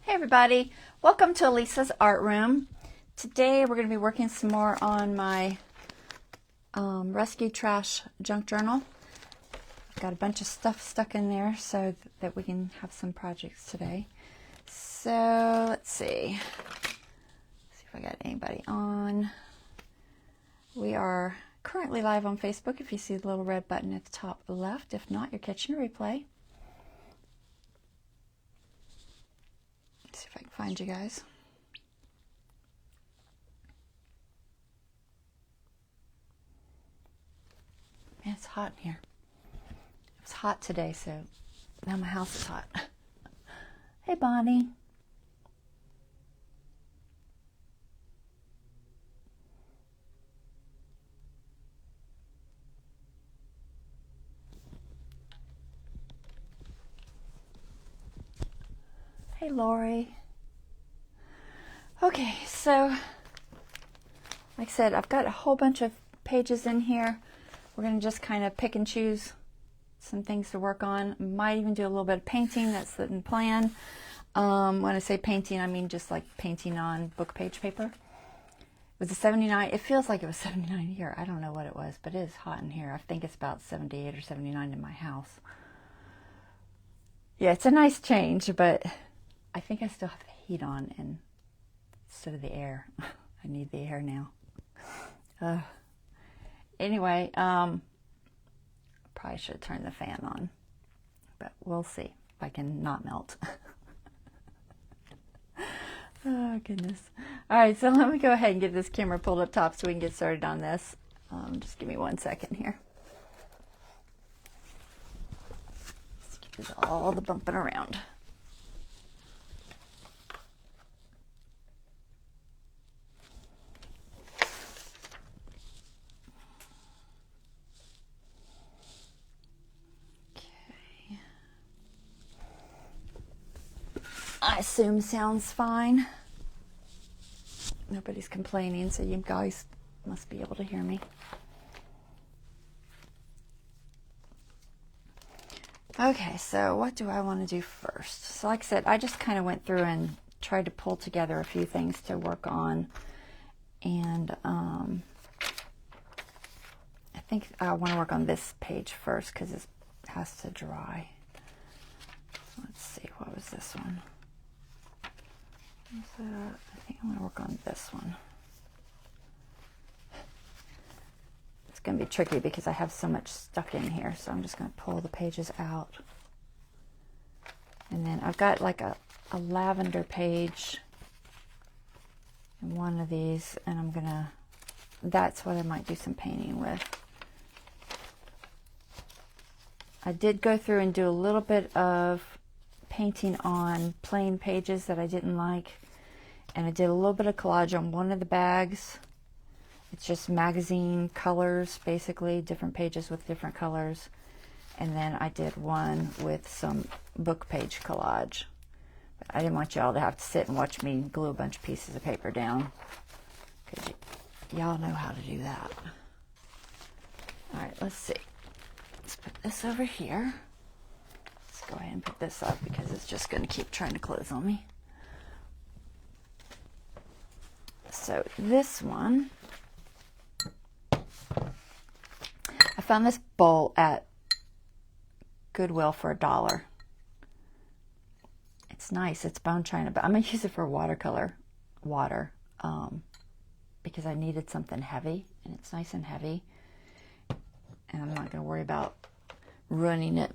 Hey everybody, welcome to Elisa's Art Room. Today we're going to be working some more on my rescue trash junk journal. I've got a bunch of stuff stuck in there so that we can have some projects today. So let's see if I got anybody on. We are currently live on Facebook if you see the little red button at the top left. If not, you're catching a replay. See if I can find you guys. Man, it's hot in here. It was hot today, so now my house is hot. Hey, Bonnie. Hey, Lori. Okay, so like I said, I've got a whole bunch of pages in here. We're going to just kind of pick and choose some things to work on. Might even do a little bit of painting. That's the plan. When I say painting, I mean just like painting on book page paper. It was a 79. It feels like it was 79 here. I don't know what it was, but it is hot in here. I think it's about 78 or 79 in my house. Yeah, it's a nice change, but I think I still have the heat on instead of the air. I need the air now. Anyway, probably should have turned the fan on, but we'll see if I can not melt. Oh, goodness. All right, so let me go ahead and get this camera pulled up top so we can get started on this. Just give me 1 second here. Excuse all the bumping around. I assume sounds fine. Nobody's complaining, so you guys must be able to hear me. Okay, so what do I want to do first? So like I said, I just kind of went through and tried to pull together a few things to work on. And I think I want to work on this page first because it has to dry. So let's see, what was this one? I think I'm going to work on this one. It's going to be tricky because I have so much stuck in here, so I'm just going to pull the pages out. And then I've got like a lavender page in one of these, and that's what I might do some painting with. I did go through and do a little bit of painting on plain pages that I didn't like, and I did a little bit of collage on one of the bags. It's just magazine colors, basically different pages with different colors, and then I did one with some book page collage. But I didn't want y'all to have to sit and watch me glue a bunch of pieces of paper down, because y'all know how to do that. All right, let's see. Let's put this over here. Go ahead and put this up because it's just going to keep trying to close on me. So this one, I found this bowl at Goodwill for $1. It's nice. It's bone china, but I'm going to use it for water because I needed something heavy, and it's nice and heavy, and I'm not going to worry about ruining it.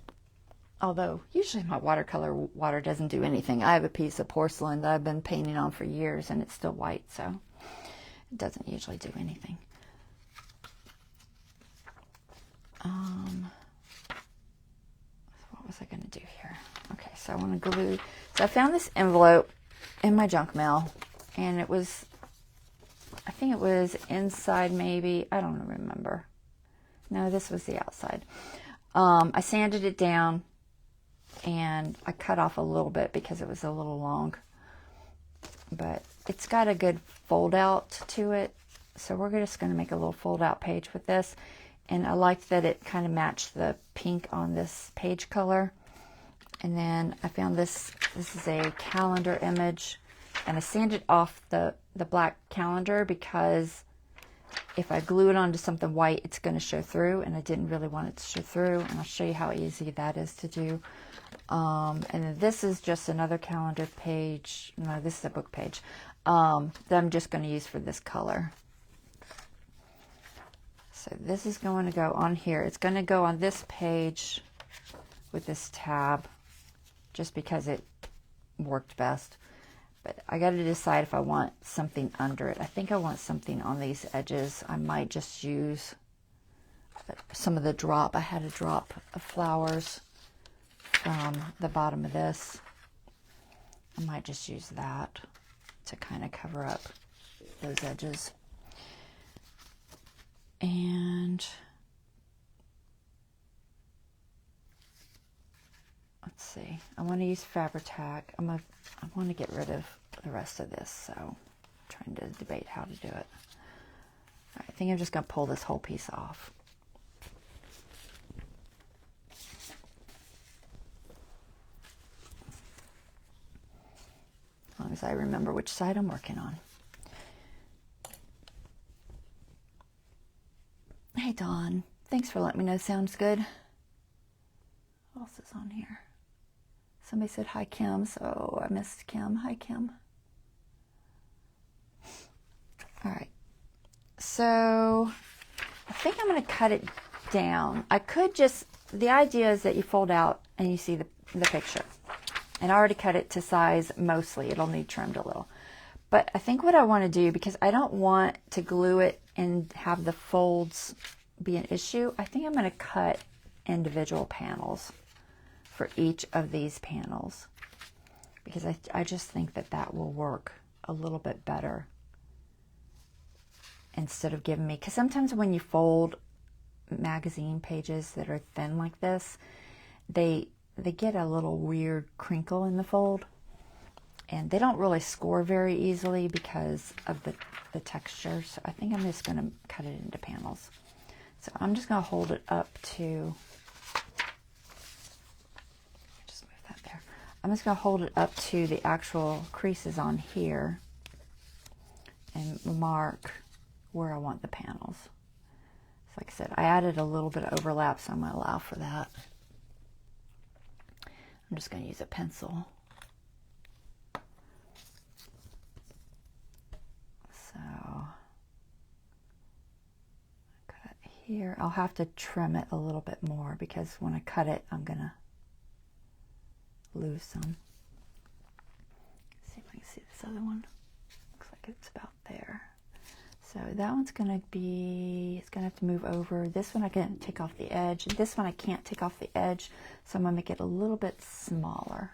Although, usually my watercolor water doesn't do anything. I have a piece of porcelain that I've been painting on for years, and it's still white, so it doesn't usually do anything. What was I going to do here? Okay, so I want to glue. So I found this envelope in my junk mail, and it was, I think it was inside maybe. I don't remember. No, this was the outside. I sanded it down, and I cut off a little bit because it was a little long, but it's got a good fold out to it, so we're just going to make a little fold out page with this. And I like that it kind of matched the pink on this page color, And then I found this is a calendar image, and I sanded off the black calendar because if I glue it onto something white, it's going to show through, and I didn't really want it to show through, and I'll show you how easy that is to do. And then this is just another calendar page. No, this is a book page that I'm just going to use for this color. So this is going to go on here. It's going to go on this page with this tab just because it worked best. But I got to decide if I want something under it. I think I want something on these edges. I might just use some of the drop. I had a drop of flowers from the bottom of this. I might just use that to kind of cover up those edges. And let's see. I want to use Fabri-Tac. I want to get rid of the rest of this, so I'm trying to debate how to do it. I think I'm just going to pull this whole piece off. As long as I remember which side I'm working on. Hey Dawn, thanks for letting me know. Sounds good. What else is on here? Somebody said hi Kim, so I missed Kim. Hi Kim. All right, so I think I'm going to cut it down. I could just, the idea is that you fold out and you see the picture. And I already cut it to size mostly. It'll need trimmed a little. But I think what I want to do, because I don't want to glue it and have the folds be an issue, I think I'm going to cut individual panels for each of these panels, because I just think that will work a little bit better instead of giving me, because sometimes when you fold magazine pages that are thin like this, they get a little weird crinkle in the fold, and they don't really score very easily because of the texture. So I think I'm just going to cut it into panels. So I'm just going to hold it up to, just move that there. I'm just going to hold it up to the actual creases on here and mark where I want the panels. So like I said, I added a little bit of overlap, so I'm going to allow for that. I'm just going to use a pencil. So, cut here. I'll have to trim it a little bit more because when I cut it, I'm going to lose some. Let's see if I can see this other one. Looks like it's about there. So that one's going to be, it's going to have to move over. This one I can take off the edge. This one I can't take off the edge, so I'm going to make it a little bit smaller.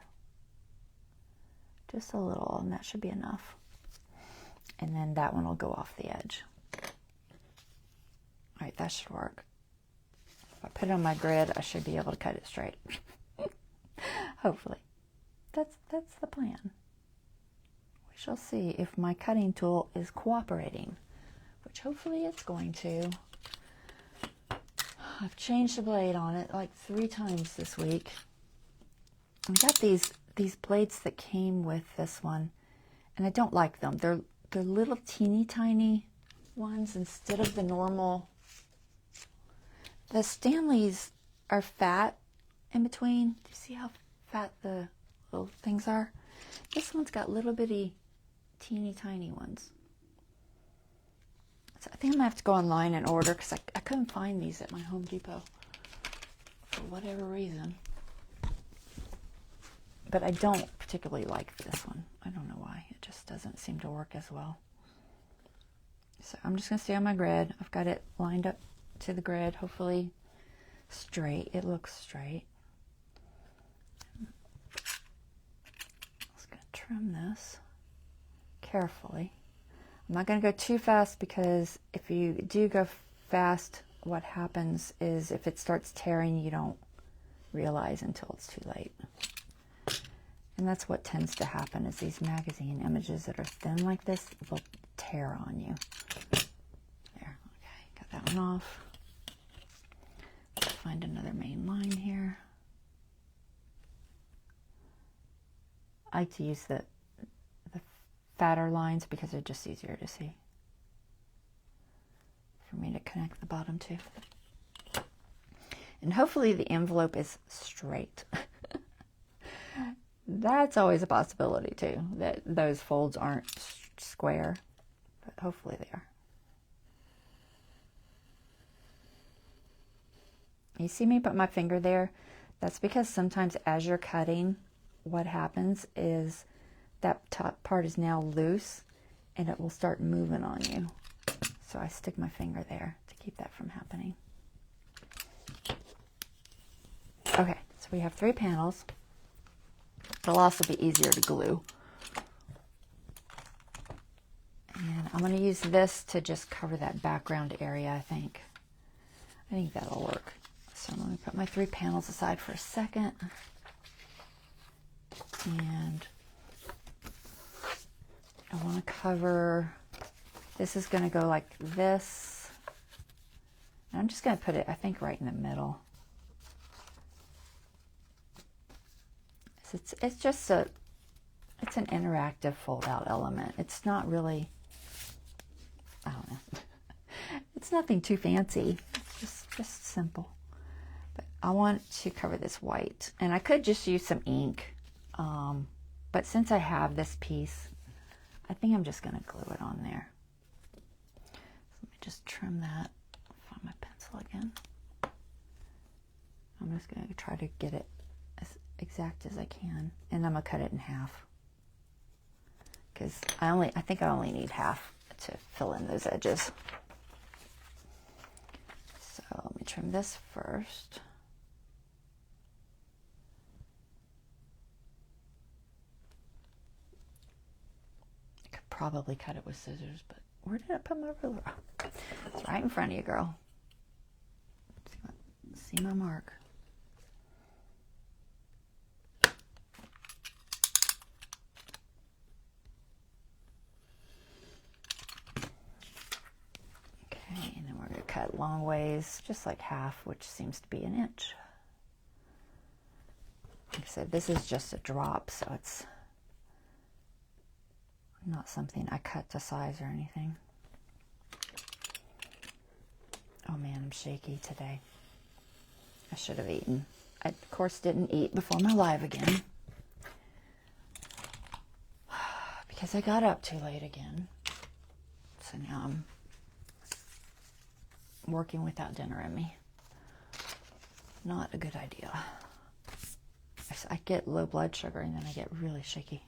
Just a little, and that should be enough. And then that one will go off the edge. All right, that should work. If I put it on my grid, I should be able to cut it straight. Hopefully. That's the plan. We shall see if my cutting tool is cooperating, which hopefully it's going to. I've changed the blade on it like 3 times this week. I got these blades that came with this one, and I don't like them. They're little teeny tiny ones instead of the normal. The Stanleys are fat in between. Do you see how fat the little things are? This one's got little bitty teeny tiny ones. So I think I'm going to have to go online and order, because I couldn't find these at my Home Depot for whatever reason. But I don't particularly like this one. I don't know why. It just doesn't seem to work as well. So I'm just going to stay on my grid. I've got it lined up to the grid, hopefully straight. It looks straight. I'm just going to trim this carefully. I'm not going to go too fast, because if you do go fast, what happens is if it starts tearing, you don't realize until it's too late. And that's what tends to happen, is these magazine images that are thin like this will tear on you. There, okay, got that one off. Let's find another main line here. I like to use the fatter lines because they're just easier to see for me to connect the bottom to. And hopefully the envelope is straight. That's always a possibility too, that those folds aren't square, but hopefully they are. You see me put my finger there? That's because sometimes as you're cutting, what happens is that top part is now loose and it will start moving on you. So I stick my finger there to keep that from happening. Okay, so we have 3 panels. It'll also be easier to glue. And I'm going to use this to just cover that background area, I think. I think that'll work. So I'm going to put my 3 panels aside for a second. And I want to cover, this is going to go like this. And I'm just going to put it, I think, right in the middle. It's just it's an interactive fold-out element. It's not really, I don't know. It's nothing too fancy. It's just simple. But I want to cover this white. And I could just use some ink. But since I have this piece, I think I'm just going to glue it on there. So let me just trim that. Find my pencil again. I'm just going to try to get it as exact as I can. And I'm going to cut it in half. Because I think I only need half to fill in those edges. So let me trim this first. I could probably cut it with scissors, but where did I put my ruler? It's right in front of you, girl. See my mark. And then we're going to cut long ways, just like half, which seems to be an inch. Like I said, this is just a drop, so it's not something I cut to size or anything. Oh man, I'm shaky today. I should have eaten. I, of course, didn't eat before my live again. Because I got up too late again. So now I'm working without dinner in me. Not a good idea. I get low blood sugar and then I get really shaky.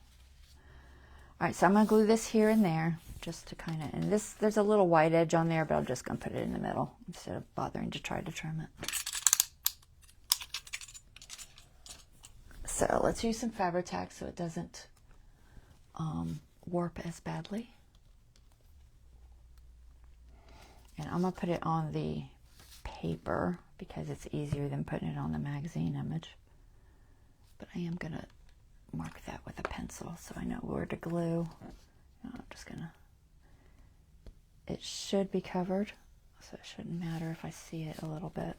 All right, so I'm going to glue this here and there just to kind of, and this, there's a little white edge on there, but I'm just going to put it in the middle instead of bothering to try to trim it. So let's use some Fabri-Tac so it doesn't warp as badly. And I'm going to put it on the paper because it's easier than putting it on the magazine image. But I am going to mark that with a pencil so I know where to glue. I'm just going to, it should be covered, so it shouldn't matter if I see it a little bit.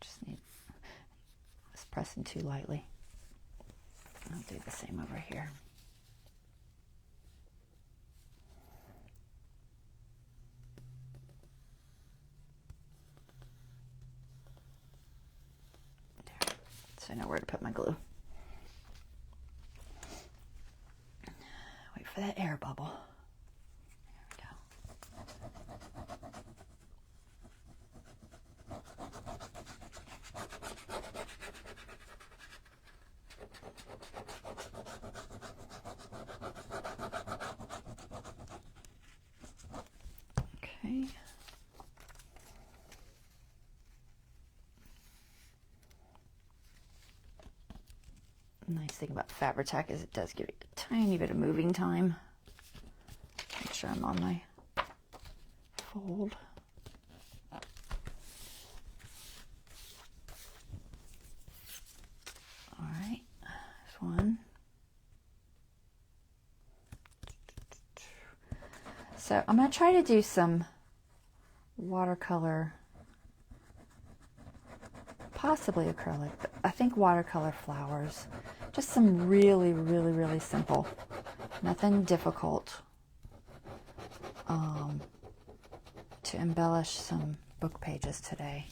Just need, I was pressing too lightly. I'll do the same over here. So I know where to put my glue. Wait for that air bubble. There we go. Okay. Nice thing about Fabri-Tac is it does give you a tiny bit of moving time. Make sure I'm on my fold. All right, there's one. So I'm going to try to do some watercolor, possibly acrylic, but I think watercolor flowers. Just some really, really, really simple. Nothing difficult. To embellish some book pages today.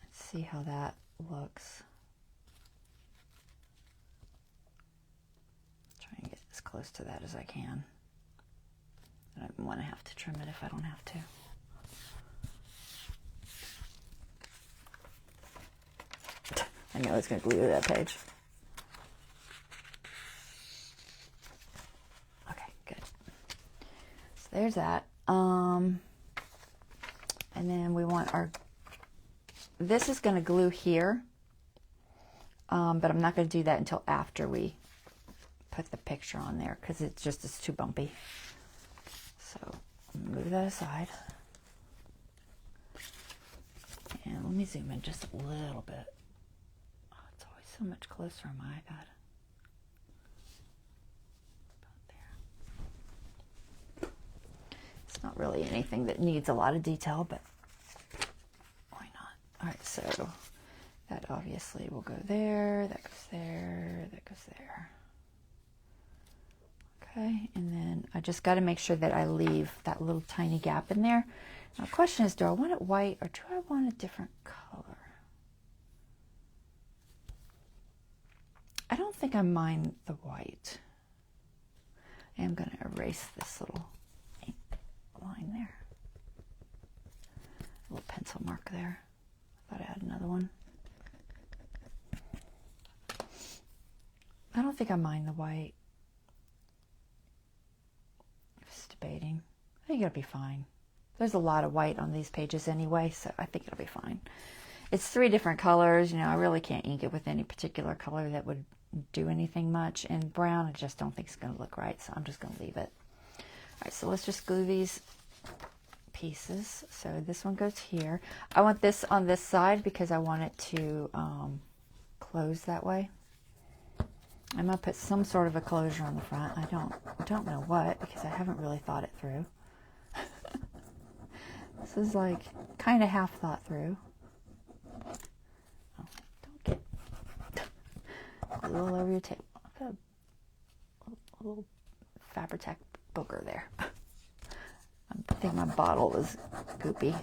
Let's see how that looks. Try and get as close to that as I can. I don't want to have to trim it if I don't have to. I know it's going to glue to that page. Okay, good. So there's that. And then we want our, this is going to glue here, but I'm not going to do that until after we put the picture on there because it's too bumpy. So move that aside. And let me zoom in just a little bit. Oh, it's always so much closer on my iPad. It's not really anything that needs a lot of detail, but why not? All right, so that obviously will go there, that goes there, that goes there. Okay, and then I just got to make sure that I leave that little tiny gap in there. Now the question is, do I want it white or do I want a different color? I don't think I mind the white. I am going to erase this little line there. A little pencil mark there. I thought I had another one. I don't think I mind the white. Just debating. I think it'll be fine. There's a lot of white on these pages anyway, so I think it'll be fine. It's 3 different colors. You know, I really can't ink it with any particular color that would do anything much. And brown, I just don't think it's going to look right, so I'm just going to leave it. All right, so let's just glue these pieces. So this one goes here. I want this on this side because I want it to close that way. I'm going to put some sort of a closure on the front. I don't know what because I haven't really thought it through. This is like kind of half thought through. Oh, don't get glue all over your table. I've got a little Fabri-Tac booger there. I think my bottle is goopy.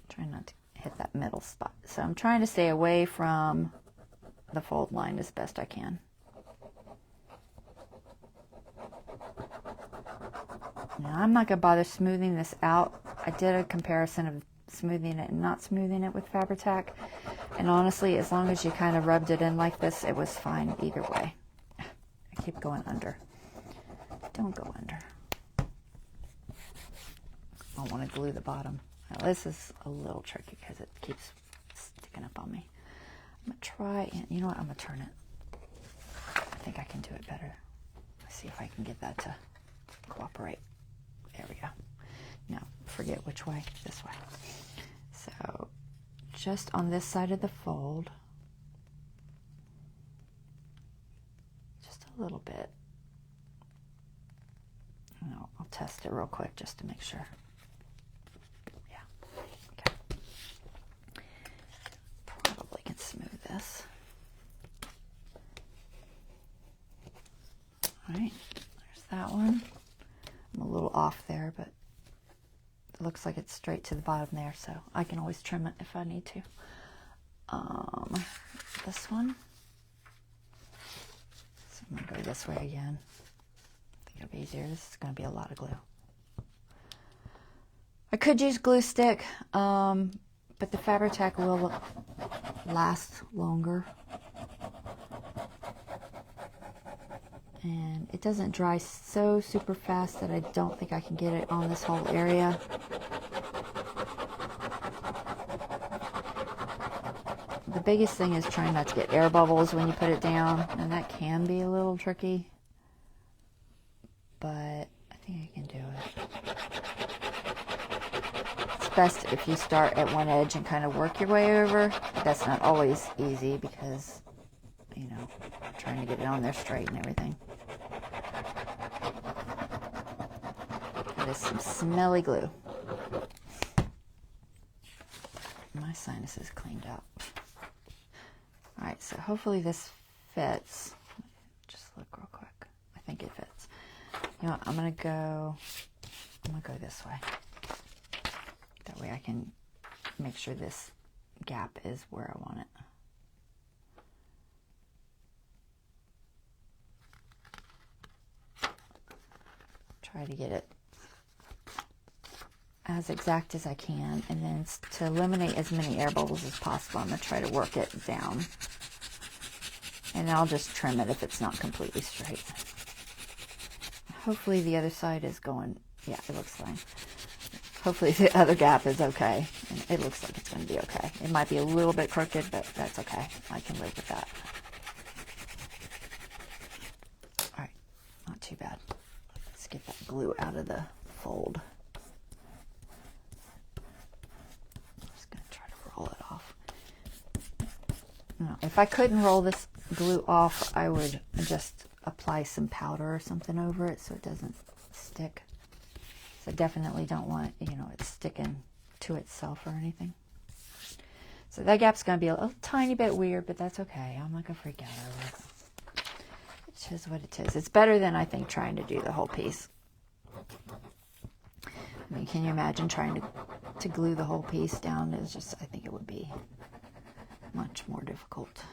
Trying not to hit that middle spot. So I'm trying to stay away from the fold line as best I can. Now I'm not going to bother smoothing this out. I did a comparison of smoothing it and not smoothing it with Fabri-Tac. And honestly, as long as you kind of rubbed it in like this, it was fine either way. I keep going under. Don't go under. I want to glue the bottom. Now this is a little tricky because it keeps sticking up on me. I'm going to try and, you know what, I'm going to turn it. I think I can do it better. Let's see if I can get that to cooperate. There we go. Now, forget which way, this way. So, just on this side of the fold, just a little bit. No, I'll test it real quick just to make sure. Yeah, okay. Probably can smooth this. All right, there's that one. I'm a little off there, but it looks like it's straight to the bottom there, so I can always trim it if I need to. This one. So I'm going to go this way again. I think it'll be easier. This is going to be a lot of glue. I could use glue stick, but the Fabri-Tac will last longer. And it doesn't dry so super fast that I don't think I can get it on this whole area. The biggest thing is trying not to get air bubbles when you put it down, and that can be a little tricky, but I think I can do it. It's best if you start at one edge and kind of work your way over. But that's not always easy because, you know, trying to get it on there straight and everything. That is some smelly glue. My my sinuses cleaned up. All right, so hopefully this fits. Just look real quick. I think it fits. You know what, I'm gonna go this way. That way I can make sure this gap is where I want it. Try to get it as exact as I can, and then to eliminate as many air bubbles as possible, I'm going to try to work it down. And I'll just trim it if it's not completely straight. Hopefully the other side is going, yeah, it looks fine. Hopefully the other gap is okay. And it looks like it's going to be okay. It might be a little bit crooked, but that's okay. I can live with that. All right, not too bad. Let's get that glue out of the fold. I'm just going to try to roll it off. No, if I couldn't roll this glue off, I would just apply some powder or something over it so it doesn't stick. So I definitely don't want, you know, it sticking to itself or anything. So that gap's going to be a little tiny bit weird, but that's okay. I'm not going to freak out over it. It is what it is. It's better than, I think, trying to do the whole piece. I mean, can you imagine trying to glue the whole piece down? It's just, I think it would be much more difficult.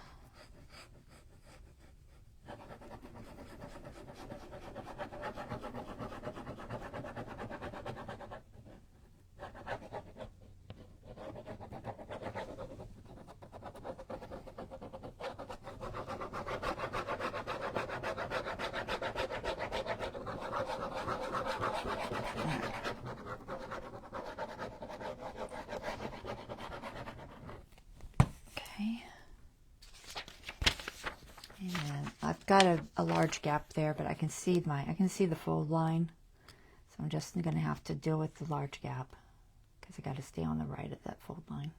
I've got a large gap there, but I can see the fold line. So I'm just going to have to deal with the large gap because I got to stay on the right of that fold line.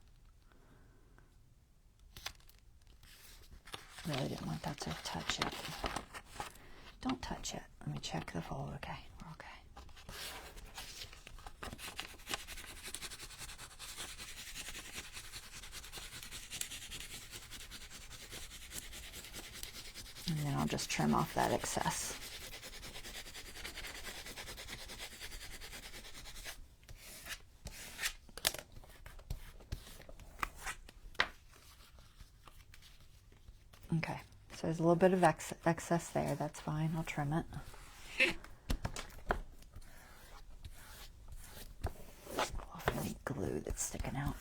Really didn't want that to touch it. Don't touch it. Let me check the fold. Okay, we're okay. And then I'll just trim off that excess. Okay, so there's a little bit of excess there. That's fine. I'll trim it. Pull off any glue that's sticking out.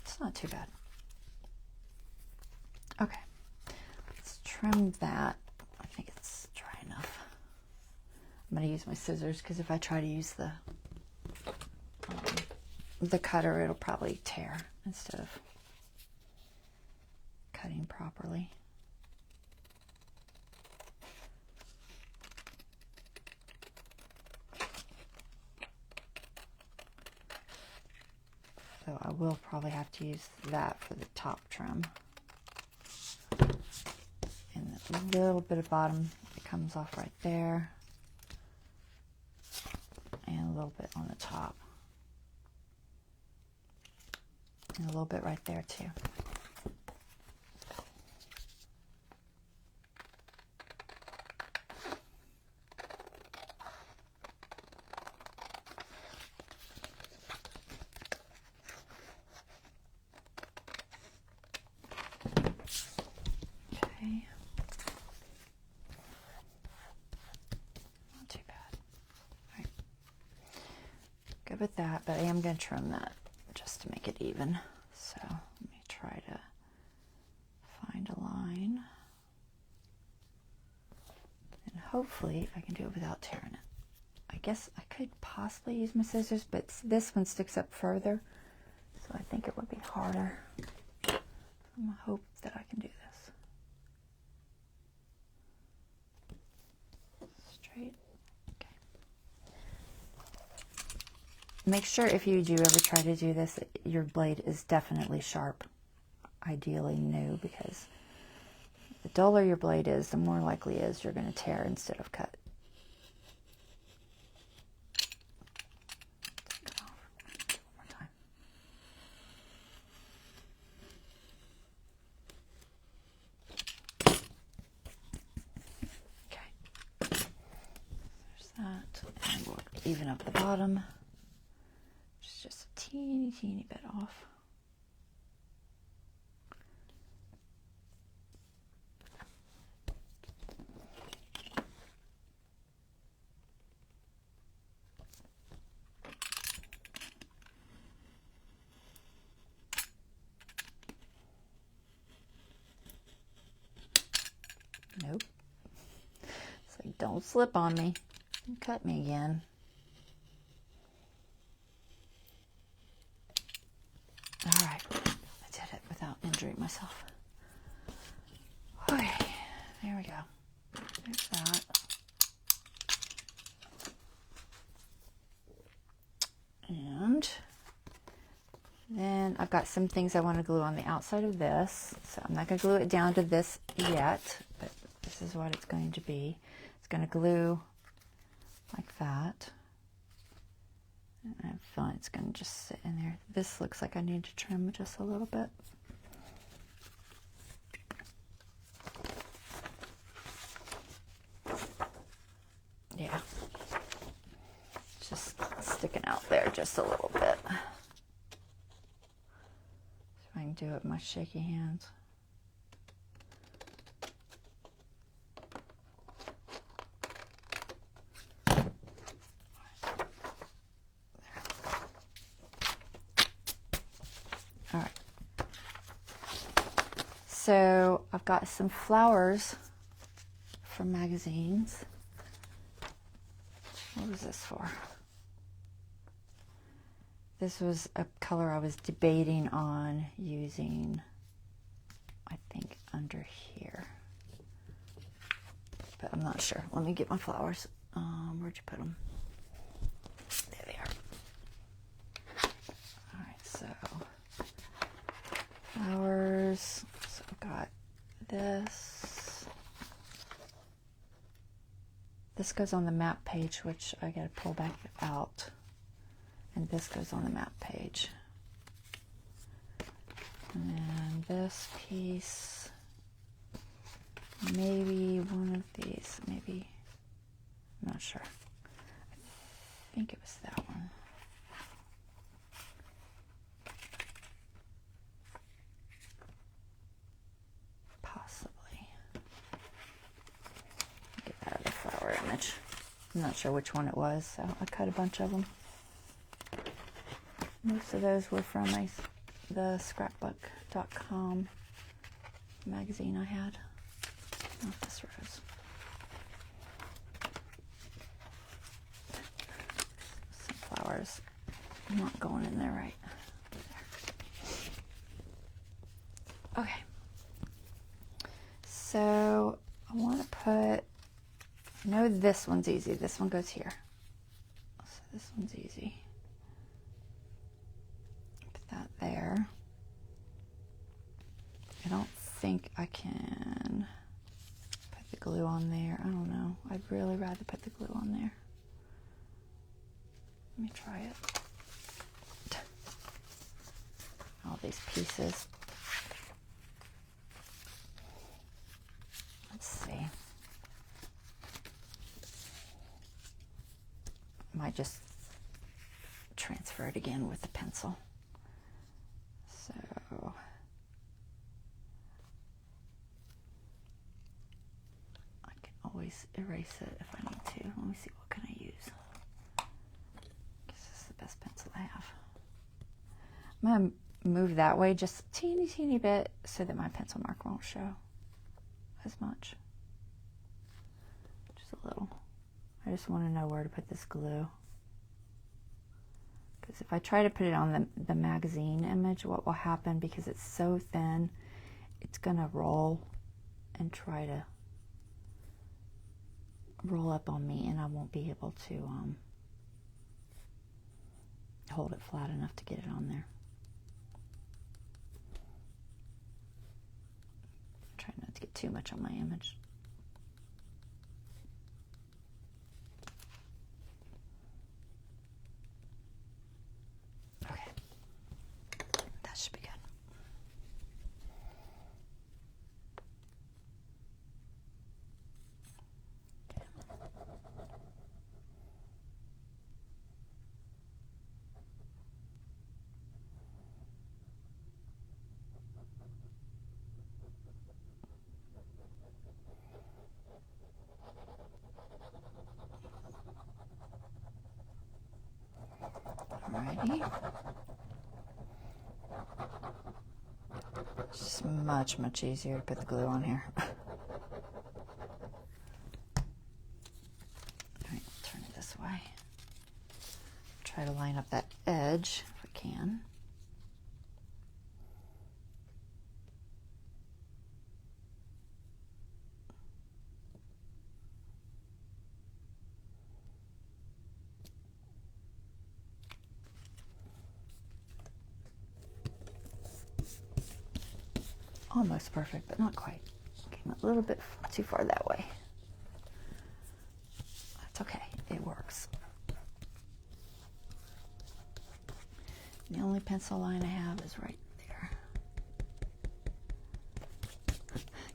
It's not too bad. Okay, let's trim that. I think it's dry enough. I'm going to use my scissors because if I try to use the cutter, it'll probably tear instead of cutting properly. So I will probably have to use that for the top trim. And a little bit of bottom that comes off right there. And a little bit on the top. And a little bit right there too. Okay. Not too bad. All right. Good with that, but I am going to trim that just to make it even. So let me try to find a line. And hopefully I can do it without tearing it. I guess I could possibly use my scissors, but this one sticks up further. So I think it would be harder. I'm going to hope that I can do this. Straight. Okay. Make sure if you do ever try to do this, your blade is definitely sharp. Ideally new, because the duller your blade is, the more likely it is you're going to tear instead of cut. up the bottom, just a teeny bit off. Nope. It's like, don't slip on me. Cut me again. All right, I did it without injuring myself. Okay, there we go. There's that. And then I've got some things I want to glue on the outside of this. So I'm not going to glue it down to this yet, but this is what it's going to be. It's going to glue like that. And I have fun. It's going to just sit in there. This looks like I need to trim just a little bit. Yeah. It's just sticking out there just a little bit. So I can do it with my shaky hands. All right. So I've got some flowers from magazines. What was this for? This was a color I was debating on using, I think, under here. But I'm not sure. Let me get my flowers. Where'd you put them? There they are. All right, so flowers. So I've got this. This goes on the map page, which I gotta pull back out. And this goes on the map page. And then this piece, maybe one of these, maybe, I'm not sure. I think it was that one. Possibly. Get that other flower image. I'm not sure which one it was, so I cut a bunch of them. Most of those were from the scrapbook.com magazine I had. Not this rose. Some flowers. I'm not going in there right. There. Okay. So I want to put, I know this one's easy. This one goes here. So this one's easy. That there. I don't think I can put the glue on there. I don't know. I'd really rather put the glue on there. Let me try it. All these pieces. Let's see. I might just transfer it again with the pencil. So I can always erase it if I need to. Let me see, what can I use? This is the best pencil I have. I'm going to move that way just a teeny bit so that my pencil mark won't show as much. Just a little. I just want to know where to put this glue. Because if I try to put it on the magazine image, what will happen, because it's so thin, it's going to roll and try to roll up on me, and I won't be able to hold it flat enough to get it on there. Try not to get too much on my image. Should be good. It's much, much easier to put the glue on here. All right, turn it this way. Try to line up that edge if we can. Almost perfect, but not quite. Came a little bit too far that way. That's okay, it works. The only pencil line I have is right there.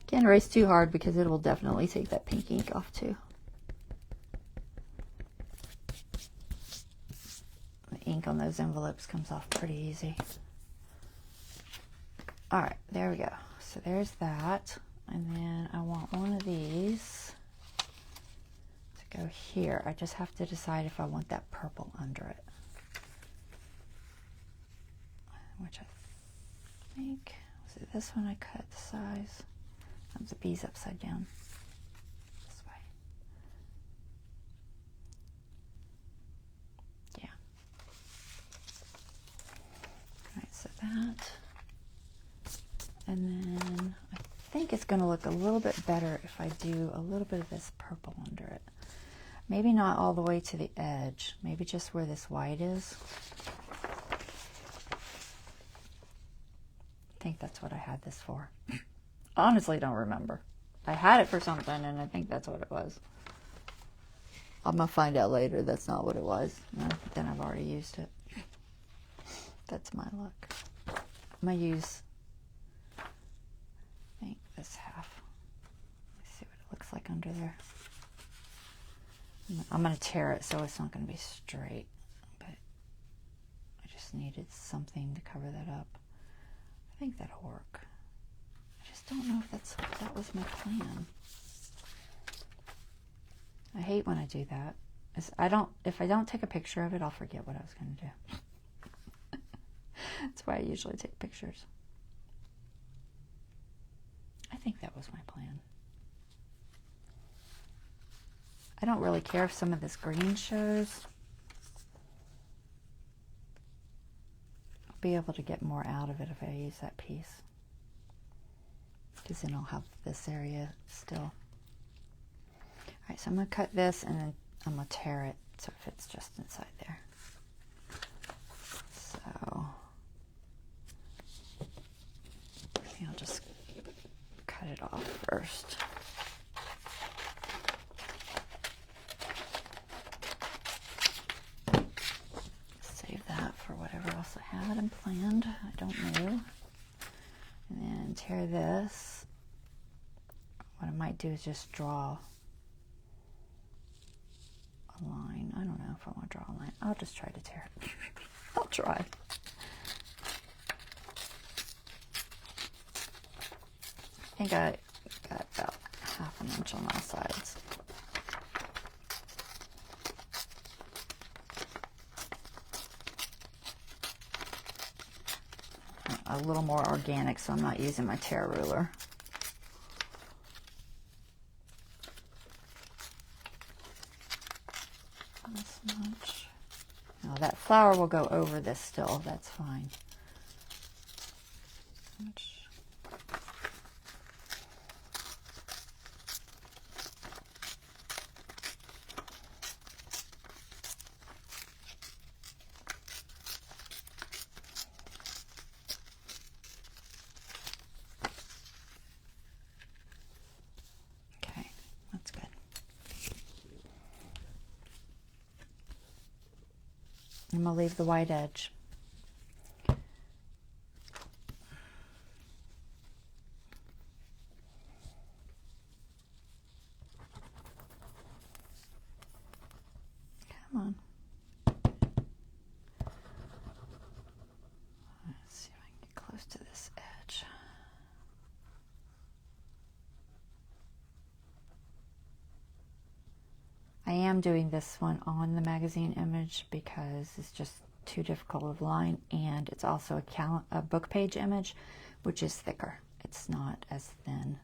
Can't erase too hard because it will definitely take that pink ink off too. The ink on those envelopes comes off pretty easy. All right, there we go. So there's that. And then I want one of these to go here. I just have to decide if I want that purple under it. Which I think, was it this one I cut the size? The B's upside down. This way. Yeah. All right, so that. And then I think it's going to look a little bit better if I do a little bit of this purple under it. Maybe not all the way to the edge. Maybe just where this white is. I think that's what I had this for. Honestly, don't remember. I had it for something, and I think that's what it was. I'm going to find out later that's not what it was. No, then I've already used it. That's my luck. I'm going to use, I think, this half. Let's see what it looks like under there. I'm going to tear it so it's not going to be straight. But I just needed something to cover that up. I think that'll work. I just don't know if that was my plan. I hate when I do that. If I don't take a picture of it, I'll forget what I was going to do. That's why I usually take pictures. I think that was my plan. I don't really care if some of this green shows. I'll be able to get more out of it if I use that piece. Because then I'll have this area still. All right, so I'm going to cut this and then I'm going to tear it so it fits just inside there. So I'll just cut it off first. Save that for whatever else I had and planned. I don't know. And then tear this. What I might do is just draw a line. I don't know if I want to draw a line. I'll just try to tear it. I'll try. I think I got about 1/2 inch on all sides. A little more organic, so I'm not using my tear ruler. This much. Now that flower will go over this still. That's fine. I'm going to leave the white edge. Come on. Let's see if I can get close to this edge. I am doing this one on the magazine image because it's just too difficult of line, and it's also a book page image, which is thicker. it's not as thin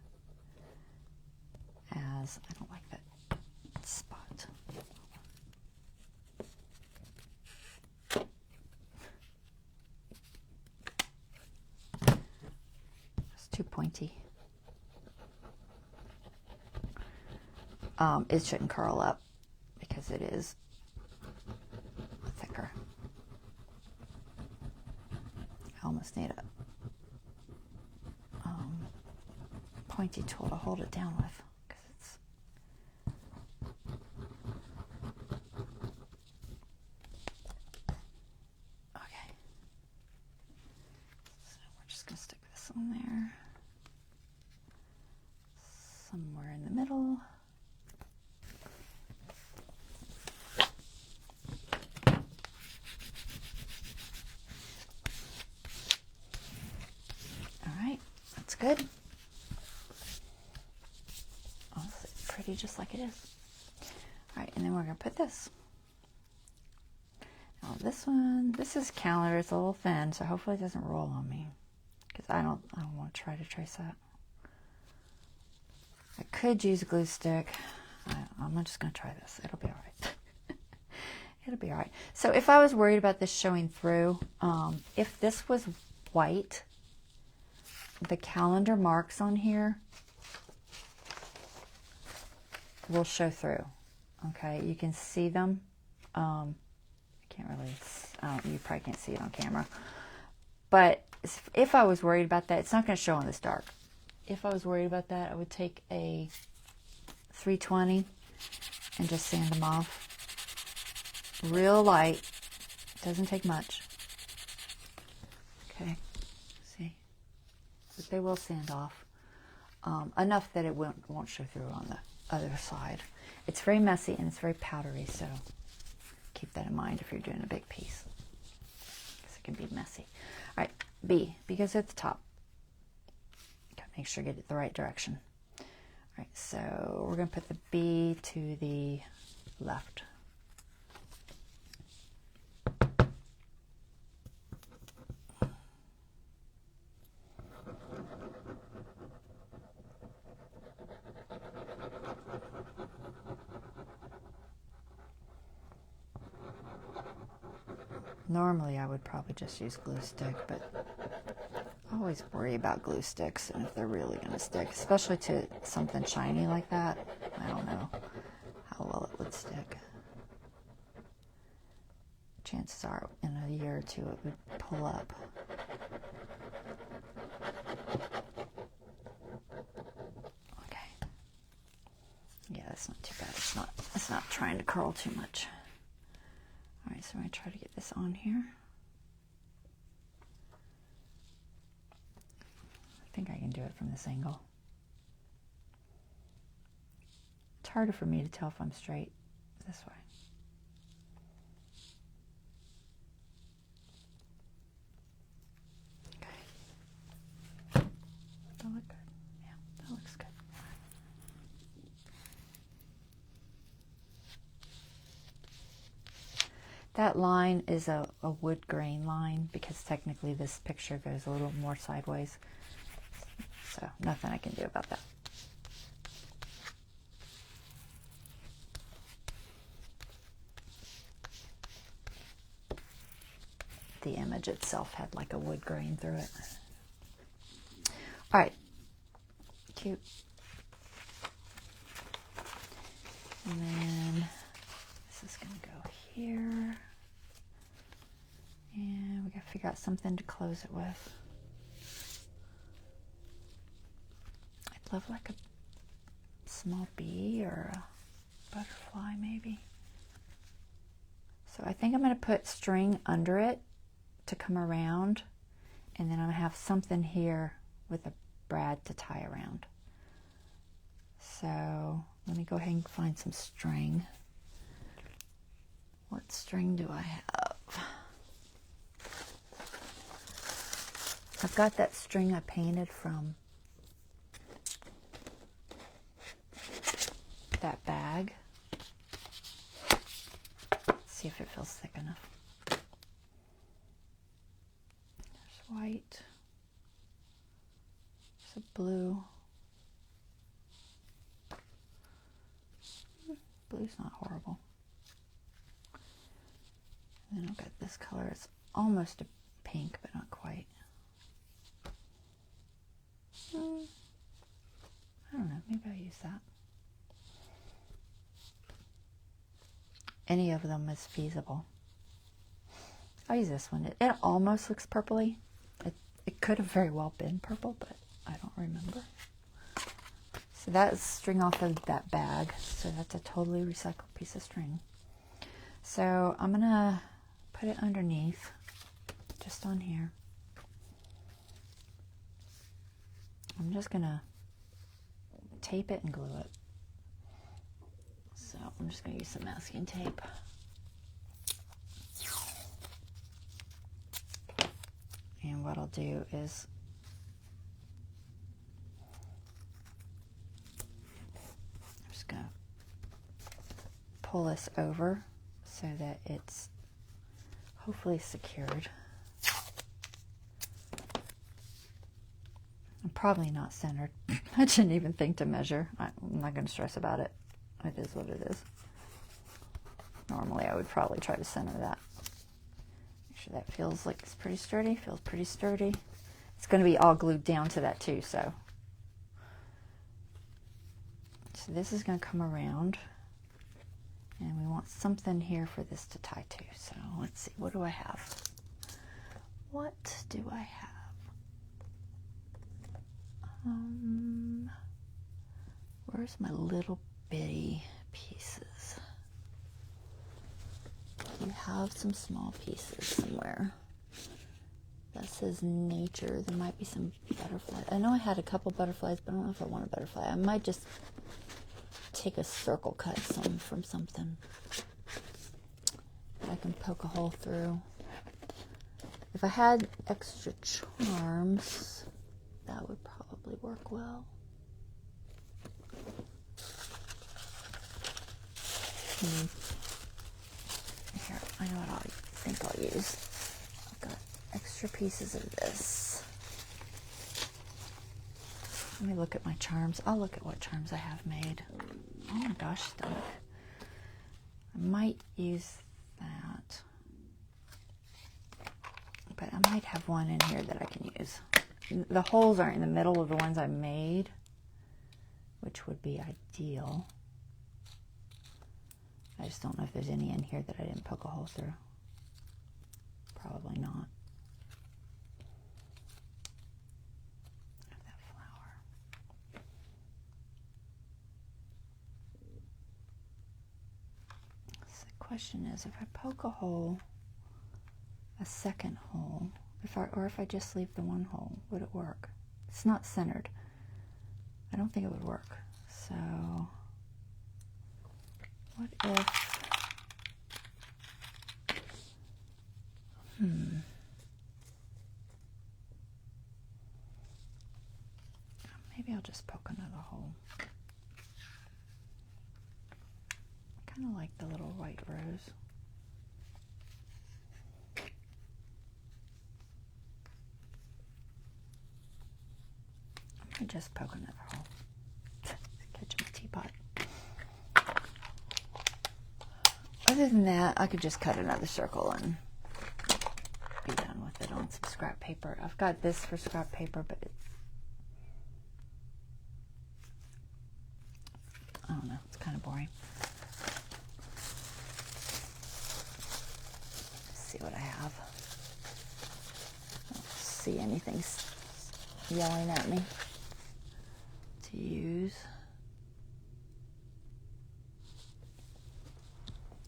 as, I don't like that spot. It's too pointy. It shouldn't curl up because it is thicker. I almost need a pointy tool to hold it down with, because it's okay. So we're just going to stick this on there somewhere in the middle. All right, that's good. Just like it is. All right, and then we're going to put this. Now this one, this is calendar. It's a little thin, so hopefully it doesn't roll on me, because I don't want to try to trace that. I could use a glue stick. I'm just going to try this. It'll be all right. It'll be all right. So if I was worried about this showing through, if this was white, the calendar marks on here will show through. Okay, you can see them. I can't really, you probably can't see it on camera. But if I was worried about that, it's not going to show in this dark. If I was worried about that, I would take a 320 and just sand them off. Real light. Doesn't take much. Okay, see? But they will sand off. Enough that it won't show through on the other side. It's very messy and it's very powdery, so keep that in mind if you're doing a big piece, because it can be messy. All right, B goes at the top. Gotta make sure you get it the right direction. All right, so we're going to put the B to the left. Normally I would probably just use glue stick, but I always worry about glue sticks and if they're really going to stick, especially to something shiny like that. I don't know how well it would stick. Chances are in a year or two it would pull up. Okay. Yeah, that's not too bad. It's not trying to curl too much. All right, so I'm going to try to get this on here. I think I can do it from this angle. It's harder for me to tell if I'm straight this way. Okay. That look good? Yeah, that looks good. That line is a wood grain line, because technically this picture goes a little more sideways. So nothing I can do about that. The image itself had like a wood grain through it. All right, cute. And then this is going to go here. And we got to figure out something to close it with. I'd love like a small bee or a butterfly maybe. So I think I'm going to put string under it to come around, and then I'm going to have something here with a brad to tie around. So let me go ahead and find some string. What string do I have? I've got that string I painted from that bag. Let's see if it feels thick enough. There's white. a blue. Blue's not horrible. And then I've got this color. It's almost a pink, but not quite. I don't know. Maybe I'll use that. Any of them is feasible. I'll use this one. It almost looks purpley. It could have very well been purple, but I don't remember. So that's string off of that bag. So that's a totally recycled piece of string. So I'm going to put it underneath, just on here. I'm just going to tape it and glue it. So I'm just going to use some masking tape. And what I'll do is I'm just going to pull this over so that it's hopefully secured. I'm probably not centered. I didn't even think to measure. I'm not going to stress about it. It is what it is. Normally I would probably try to center that. Make sure that feels like it's pretty sturdy. Feels pretty sturdy. It's going to be all glued down to that too, so this is going to come around. And we want something here for this to tie to. So let's see, what do I have? What do I have? Where's my little bitty pieces? You have some small pieces somewhere. That says nature. There might be some butterflies. I know I had a couple butterflies, but I don't know if I want a butterfly. I might just take a circle cut from something that I can poke a hole through. If I had extra charms, that would probably work well. Here, I know what I think I'll use. I've got extra pieces of this. Let me look at my charms. I'll look at what charms I have made. Oh my gosh, stomach. I might use that. But I might have one in here that I can use. The holes aren't in the middle of the ones I made, which would be ideal. I just don't know if there's any in here that I didn't poke a hole through. Probably not. That flower. So the question is, if I poke a hole, a second hole, if I just leave the one hole, would it work? It's not centered. I don't think it would work. So what if maybe I'll just poke another hole. I kind of like the little white rose. I just poke another hole. Catch my teapot. Other than that, I could just cut another circle and be done with it on some scrap paper. I've got this for scrap paper, but I don't know. It's kind of boring. Let's see what I have. I don't see anything yelling at me to use.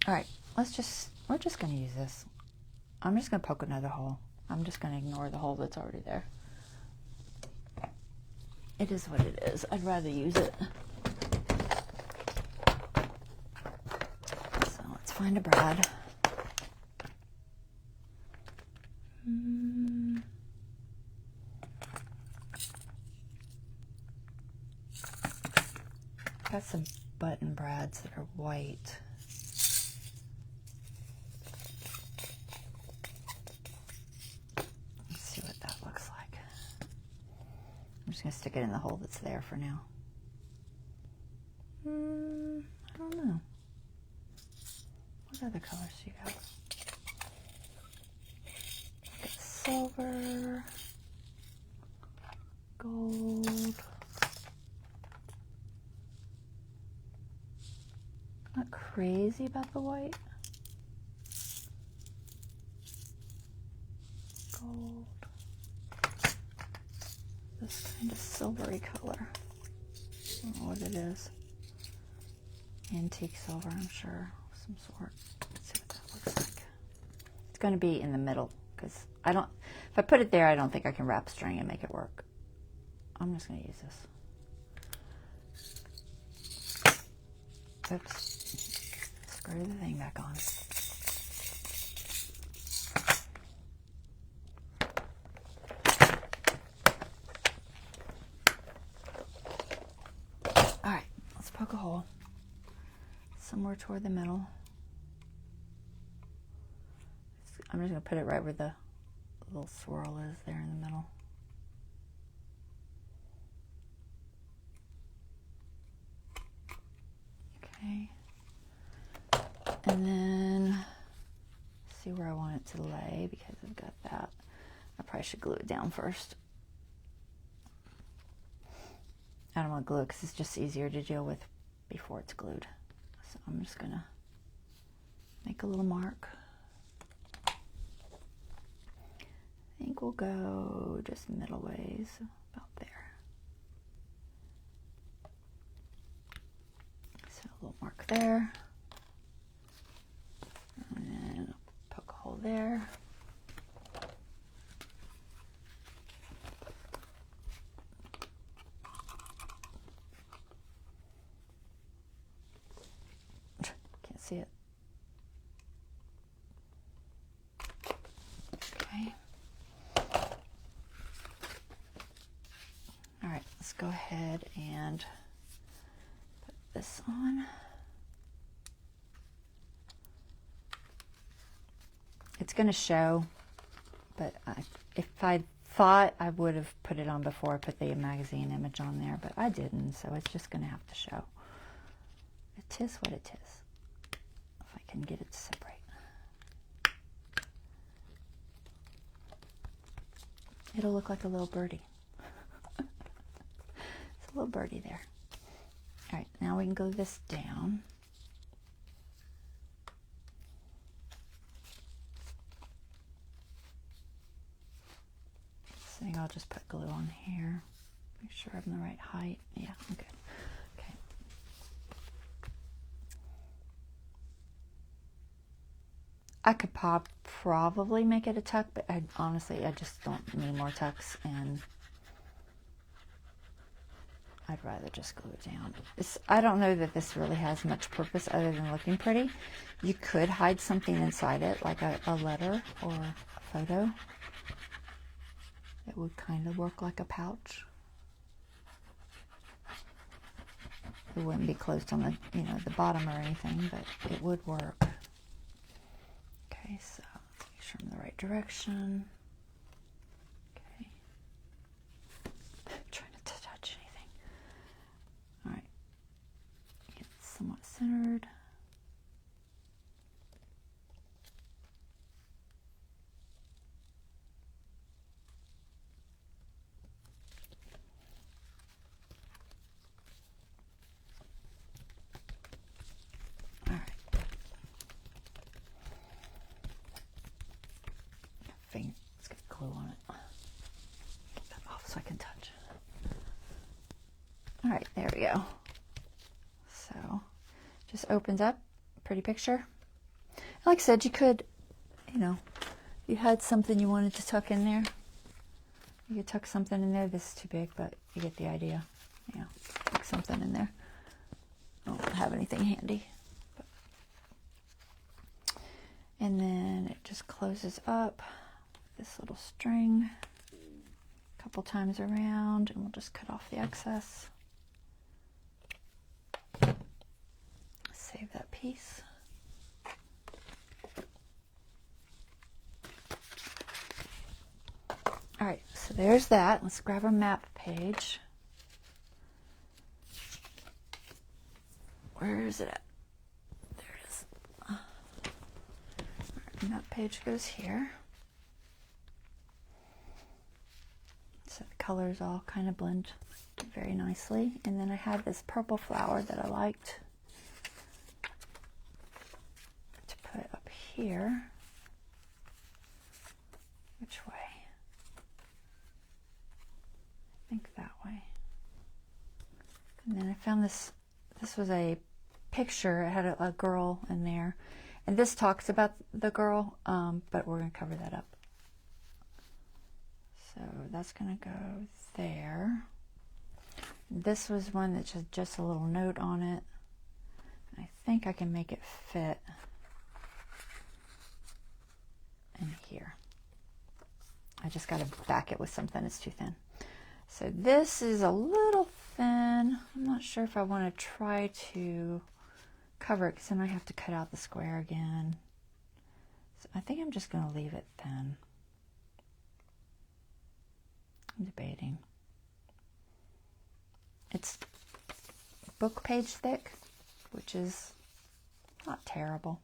All right, we're just going to use this. I'm just going to poke another hole. I'm just going to ignore the hole that's already there. It is what it is. I'd rather use it. So let's find a brad. Got some button brads that are white. just going to stick it in the hole that's there for now. I don't know. What other colors do you got? Got silver, gold. Not crazy about the white. Gold. This kind of silvery color. I don't know what it is. Antique silver, I'm sure, of some sort. Let's see what that looks like. It's going to be in the middle because if I put it there, I don't think I can wrap string and make it work. I'm just going to use this. Oops. Screw the thing back on. All right, let's poke a hole somewhere toward the middle. I'm just going to put it right where the little swirl is there in the middle. Okay. And then see where I want it to lay because I've got that. I probably should glue it down first. I don't want to glue it because it's just easier to deal with before it's glued. So I'm just going to make a little mark. I think we'll go just middle ways, about there. So a little mark there. And then poke a hole there. Can't see it. Okay. All right, let's go ahead and put this on. It's going to show, but if I thought I would have put it on before I put the magazine image on there, but I didn't, so it's just going to have to show. It is what it is, if I can get it to separate. It'll look like a little birdie. It's a little birdie there. All right, now we can glue this down. I think I'll just put glue on here. Make sure I'm the right height. Yeah, I'm good. Okay. I could probably make it a tuck, but honestly, I just don't need more tucks, and I'd rather just glue it down. I don't know that this really has much purpose other than looking pretty. You could hide something inside it, like a letter or a photo. It would kind of work like a pouch. It wouldn't be closed on the bottom or anything, but it would work. Okay, so let's make sure I'm in the right direction. Okay. Trying not to touch anything. All right. Get it somewhat centered. Let's get glue on it. Get that off so I can touch it. All right, there we go. So, just opens up. Pretty picture. Like I said, you could, if you had something you wanted to tuck in there, you could tuck something in there. This is too big, but you get the idea. Yeah, tuck something in there. I don't have anything handy. And then it just closes up. This little string a couple times around, and we'll just cut off the excess. Save that piece. All right, so So there's that. Let's grab our map page. Where is it at? There it is. All right, map page goes here. So the colors all kind of blend very nicely. And then I had this purple flower that I liked to put up here. Which way? I think that way. And then I found this. This was a picture. It had a girl in there. And this talks about the girl, but we're going to cover that up. So that's going to go there. This was one that's just a little note on it. I think I can make it fit in here. I just got to back it with something that's too thin. So this is a little thin. I'm not sure if I want to try to cover it because then I have to cut out the square again. So I think I'm just going to leave it thin. I'm debating. It's book page thick, which is not terrible.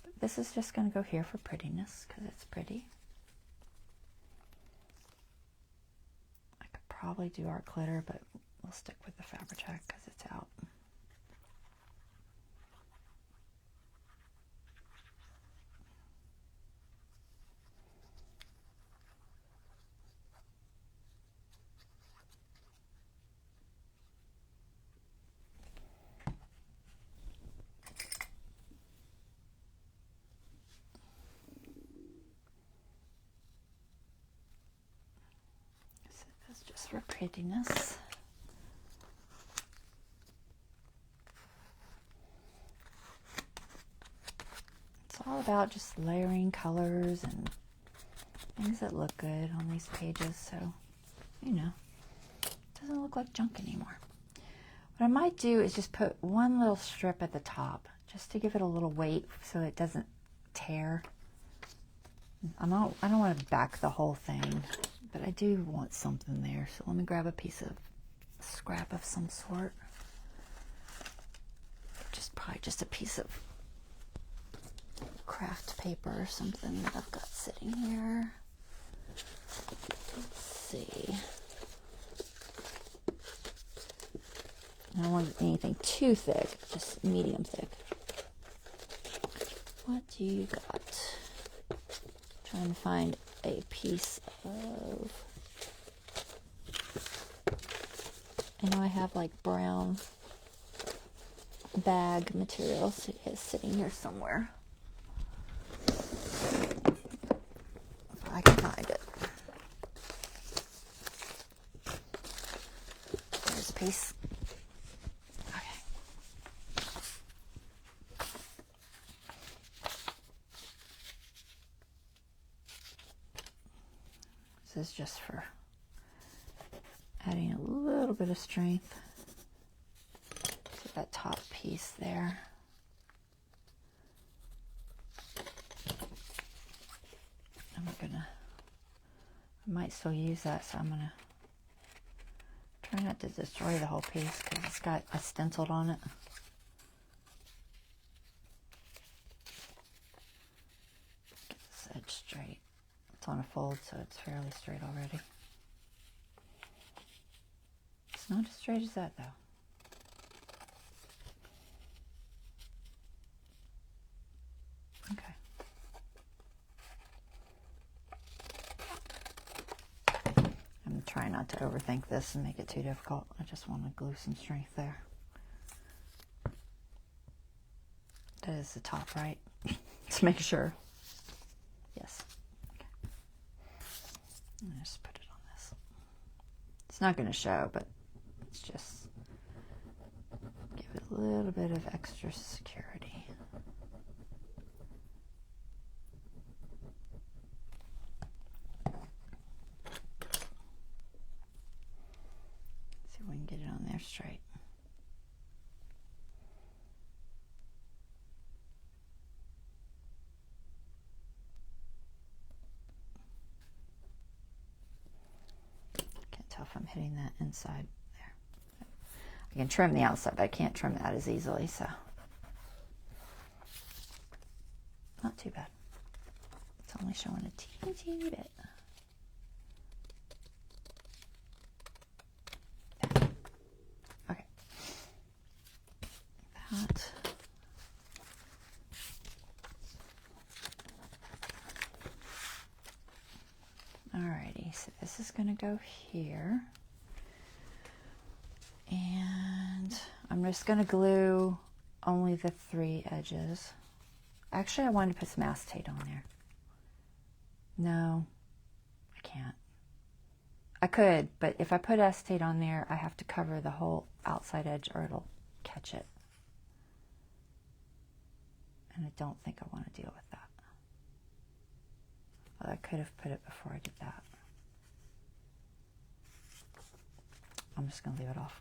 But this is just going to go here for prettiness because it's pretty. I could probably do art glitter, but we'll stick with the Fabri-Tac because it's out. Just for prettiness. It's all about just layering colors and things that look good on these pages, so you know, it doesn't look like junk anymore. What I might do is just put one little strip at the top just to give it a little weight so it doesn't tear. I don't want to back the whole thing, but I do want something there. So let me grab a piece of scrap of some sort. Probably just a piece of craft paper or something that I've got sitting here. Let's see. I don't want anything too thick, just medium thick. What do you got? Trying to find a piece of, I know I have like brown bag material sitting here somewhere. If I can find it. There's a piece. This is just for adding a little bit of strength to that top piece there. I might still use that, so I'm gonna try not to destroy the whole piece because it's got a stenciled on it. Get this edge straight. It's on a fold, so it's fairly straight already. It's not as straight as that, though. Okay. I'm trying not to overthink this and make it too difficult. I just want to glue some strength there. That is the top, right? Just make sure. Yes. Just put it on this. It's not going to show, but it's just give it a little bit of extra security. See if we can get it on there straight. off. I'm hitting that inside there. I can trim the outside, but I can't trim that as easily, so not too bad. It's only showing a teeny, teeny bit. Okay. That. Alrighty, so this is going to go here. And I'm just going to glue only the 3 edges. Actually, I wanted to put some acetate on there. No, I can't. I could, but if I put acetate on there, I have to cover the whole outside edge or it'll catch it. And I don't think I want to deal with that. Well, I could have put it before I did that. I'm just going to leave it off.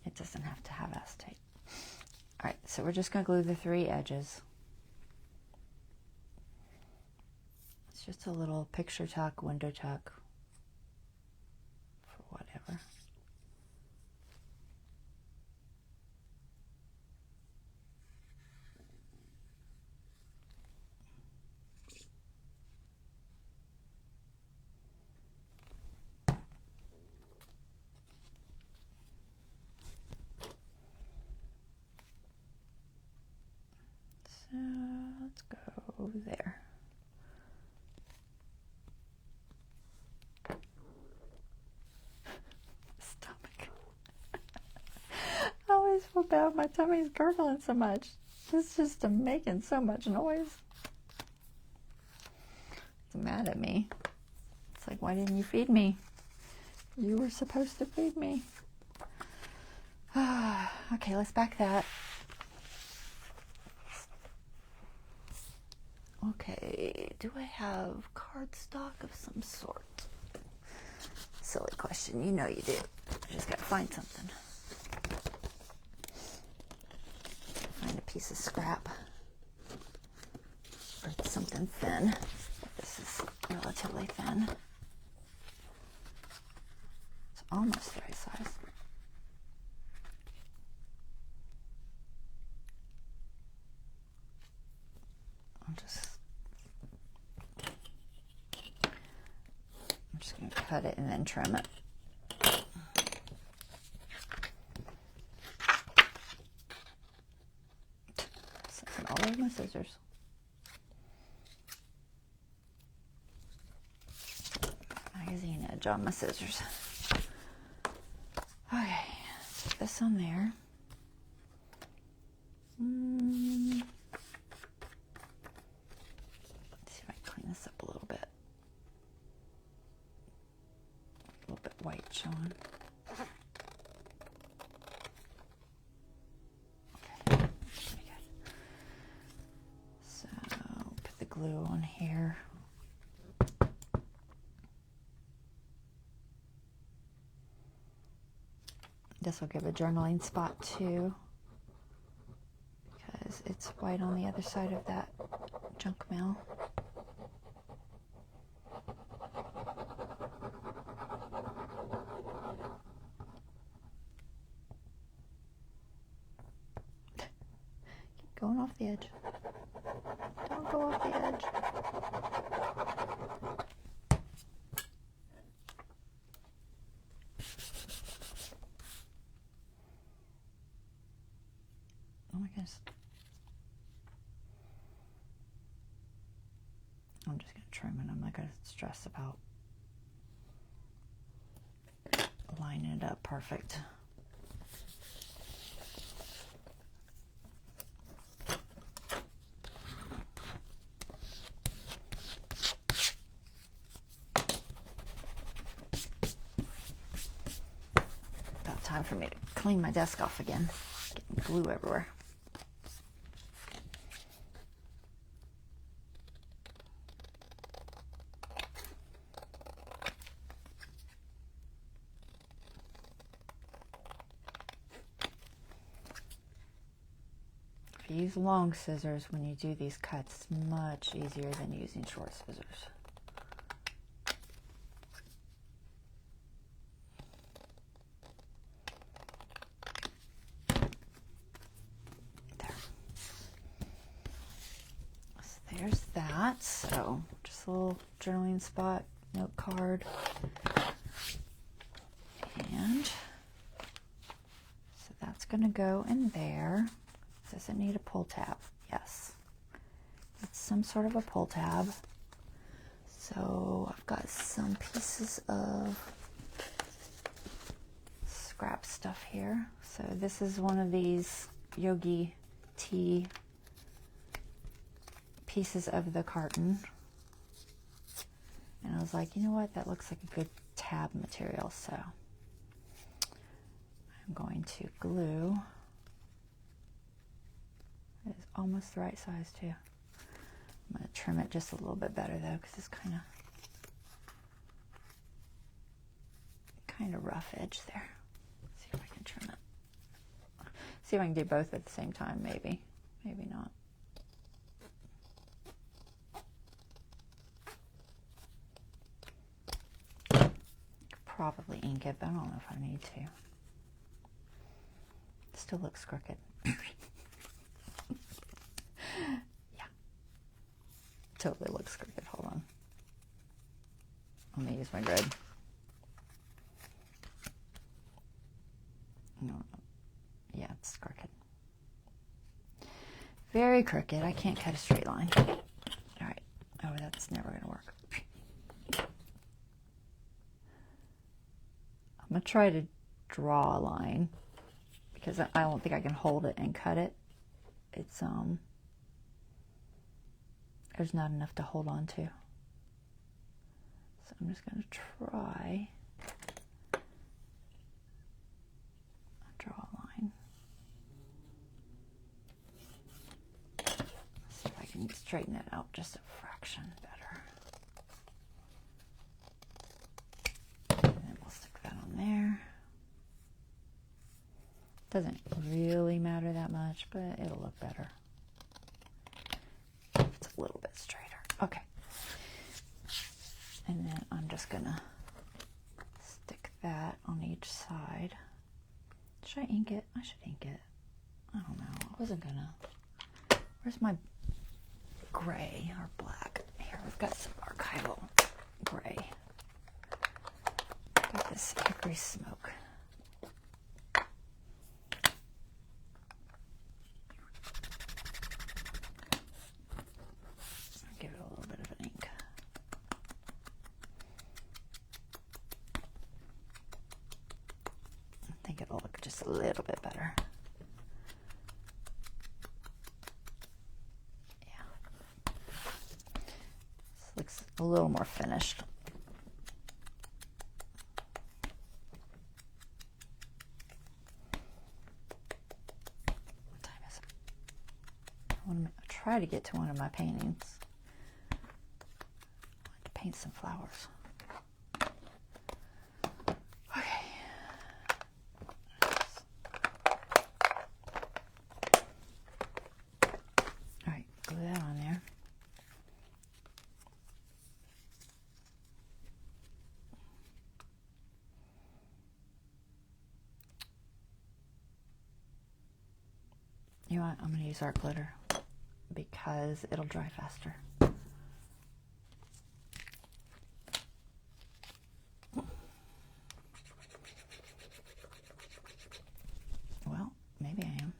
It doesn't have to have acetate. Alright, so we're just going to glue the 3 edges. It's just a little picture tuck, window tuck, for whatever. So let's go there. Stomach. I always feel bad. My tummy's gurgling so much. It's just making so much noise. It's mad at me. It's like, why didn't you feed me? You were supposed to feed me. Okay, let's back that. Okay, do I have cardstock of some sort? Silly question, you know you do. I just gotta find something. Find a piece of scrap. Or something thin. This is relatively thin. It's almost the right size. I'm just going to cut it and then trim it. Something all over my scissors. Magazine edge on my scissors. Okay, put this on there. Let's see if I can clean this up a little bit. A little bit white showing. Okay, that's pretty good. So put the glue on here. This will give a journaling spot too, because it's white on the other side of that junk mail. Keep going off the edge. Don't go off the edge. Oh my goodness. I'm just going to trim it. I'm not going to stress about lining it up perfect. About time for me to clean my desk off again. Getting glue everywhere. If you use long scissors when you do these cuts, it's much easier than using short scissors. that. So just a little journaling spot, note card. And so that's going to go in there. Does it need a pull tab? Yes. It's some sort of a pull tab. So I've got some pieces of scrap stuff here. So this is one of these yogi tea pieces of the carton. And I was like, you know what? That looks like a good tab material. So I'm going to glue. It is almost the right size too. I'm going to trim it just a little bit better though, because it's kind of rough edge there. Let's see if I can trim it. See if I can do both at the same time, maybe. Maybe not. Could probably ink it, but I don't know if I need to. It still looks crooked. Totally looks crooked. Hold on. Let me use my grid. No. Yeah, it's crooked. Very crooked. I can't cut a straight line. All right. Oh, that's never going to work. I'm going to try to draw a line because I don't think I can hold it and cut it. It's, there's not enough to hold on to. So I'm just going to try draw a line. See if I can straighten it out just a fraction better. And then we'll stick that on there. Doesn't really matter that much, but it'll look better. It's a little bit straighter. Okay. And then I'm just gonna stick that on each side. Should I ink it? I should ink it. I don't know. I wasn't gonna. Where's my gray or black? Here, we've got some archival gray. Got this hickory smoke. Give it a little bit of an ink. I think it'll look just a little bit better. Yeah. This looks a little more finished. What time is it? I want to try to get to one of my paintings. Paint some flowers. Okay. All right, glue that on there. You know what? I'm going to use art glitter because it'll dry faster. Maybe I am.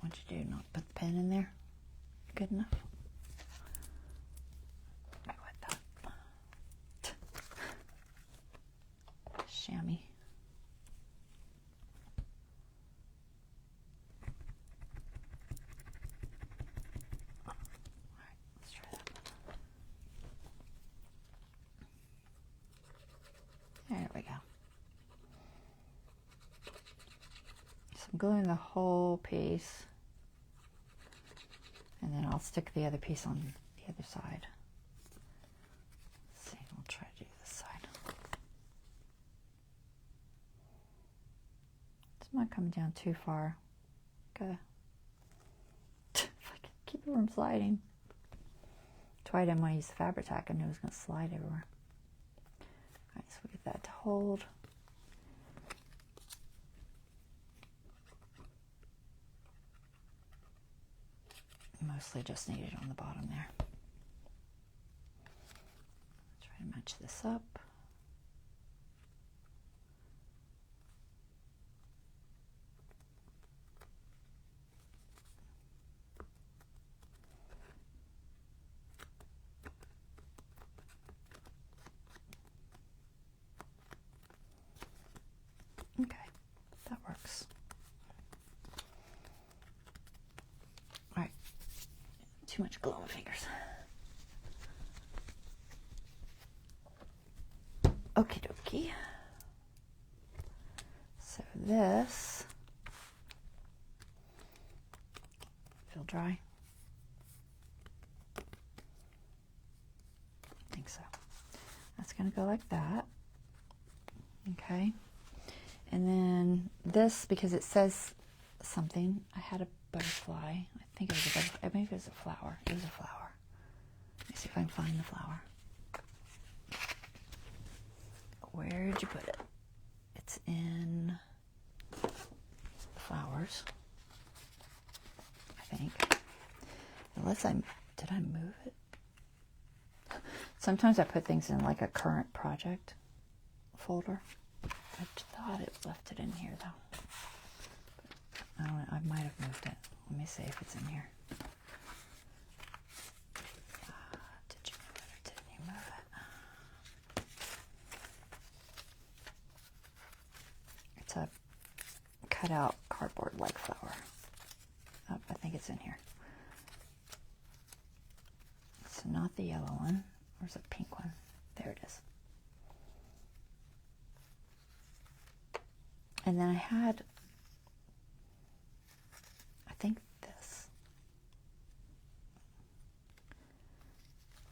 What'd you do? Not put the pen in there? Good enough? I like that. Chamois. Alright, let's try that. There we go. I'm gluing the whole piece, and then I'll stick the other piece on the other side. Let's see, we'll try to do this side. It's not coming down too far. Okay. If I can keep it from sliding. That's why I didn't want to use the fabric tack. I knew it was going to slide everywhere. Alright, so we get that to hold. Mostly just needed on the bottom there. match this up. Okay, that works. All right, too much glue on my fingers. Okie dokie. So this, feel dry? I think so. That's gonna go like that. Okay. And then this, because it says something, I had a butterfly. I think it was a butterfly. Maybe it was a flower. It was a flower. Let me see if I can find the flower. Where'd you put it? It's in the flowers, I think. Did I move it? Sometimes I put things in like a current project folder. I thought it left it in here though. But I don't know, I might have moved it. Let me see if it's in here. Did you move it or didn't you move it? It's a cut out cardboard like flower. Oh, I think it's in here. So not the yellow one. Where's the pink one? There it is. And then I had, I think this.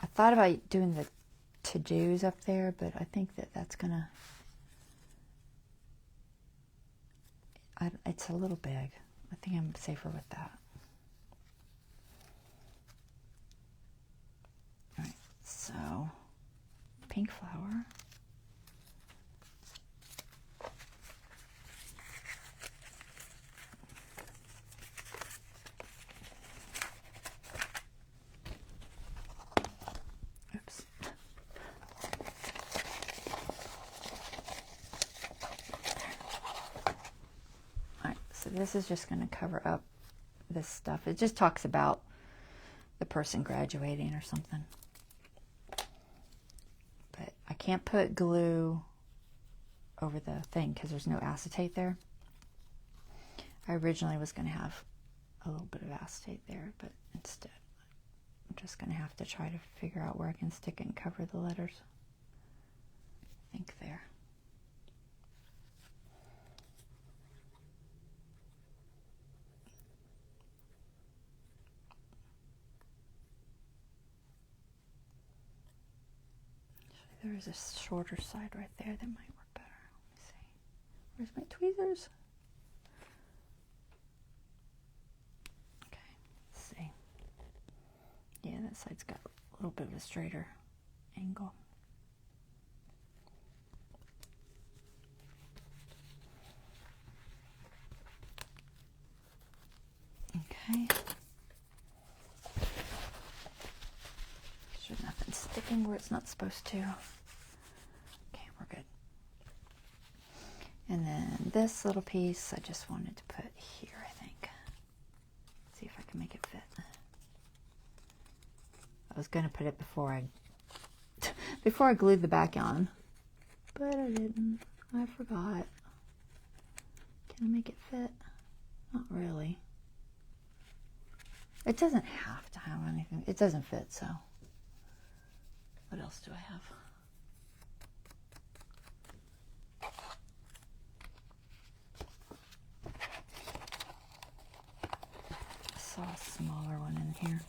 I thought about doing the to-dos up there, but I think that that's gonna, it's a little big. I think I'm safer with that. All right, so pink flower. This is just going to cover up this stuff. It just talks about the person graduating or something. But I can't put glue over the thing because there's no acetate there. I originally was going to have a little bit of acetate there, but instead I'm just going to have to try to figure out where I can stick it and cover the letters. I think there. There is a shorter side right there that might work better. Let me see. Where's my tweezers? Okay, let's see. Yeah, that side's got a little bit of a straighter angle. Okay. Sure nothing's sticking where it's not supposed to. Okay, we're good. And then this little piece I just wanted to put here, I think. See if I can make it fit. I was going to put it before I glued the back on, but I didn't. I forgot. Can I make it fit? Not really. It doesn't have to have anything. It doesn't fit, so. What else do I have? I saw a smaller one in here.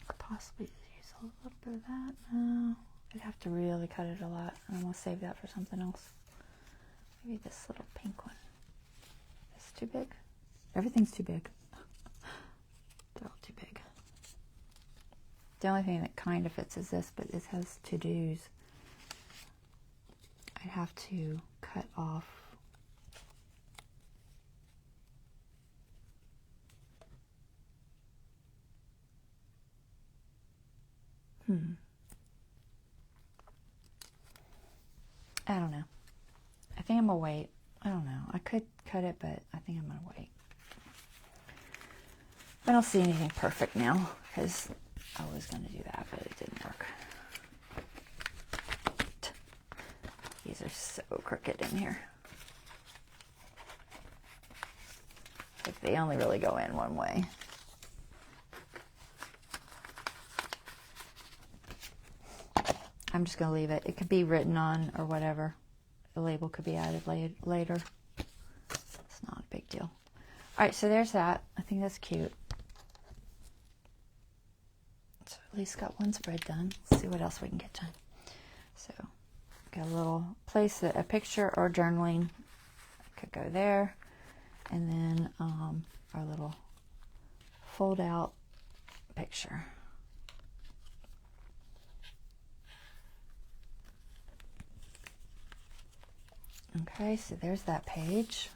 Could possibly use a little bit of that. No. I'd have to really cut it a lot. I'm going to save that for something else. Maybe this little pink one. Is this too big? Everything's too big. They're all too big. The only thing that kind of fits is this, but it has to-dos. I'd have to cut off. I don't know. I think I'm gonna wait. I don't know. I could cut it, but I think I'm gonna wait. I don't see anything perfect now because I was gonna do that, but it didn't work. These are so crooked in here. Like they only really go in one way. I'm just gonna leave it. It could be written on or whatever. The label could be added later. It's not a big deal. All right, so there's that. I think that's cute. So at least got one spread done. Let's see what else we can get done. So got a little place that a picture or journaling could go there. And then our little fold out picture. Okay, so there's that page.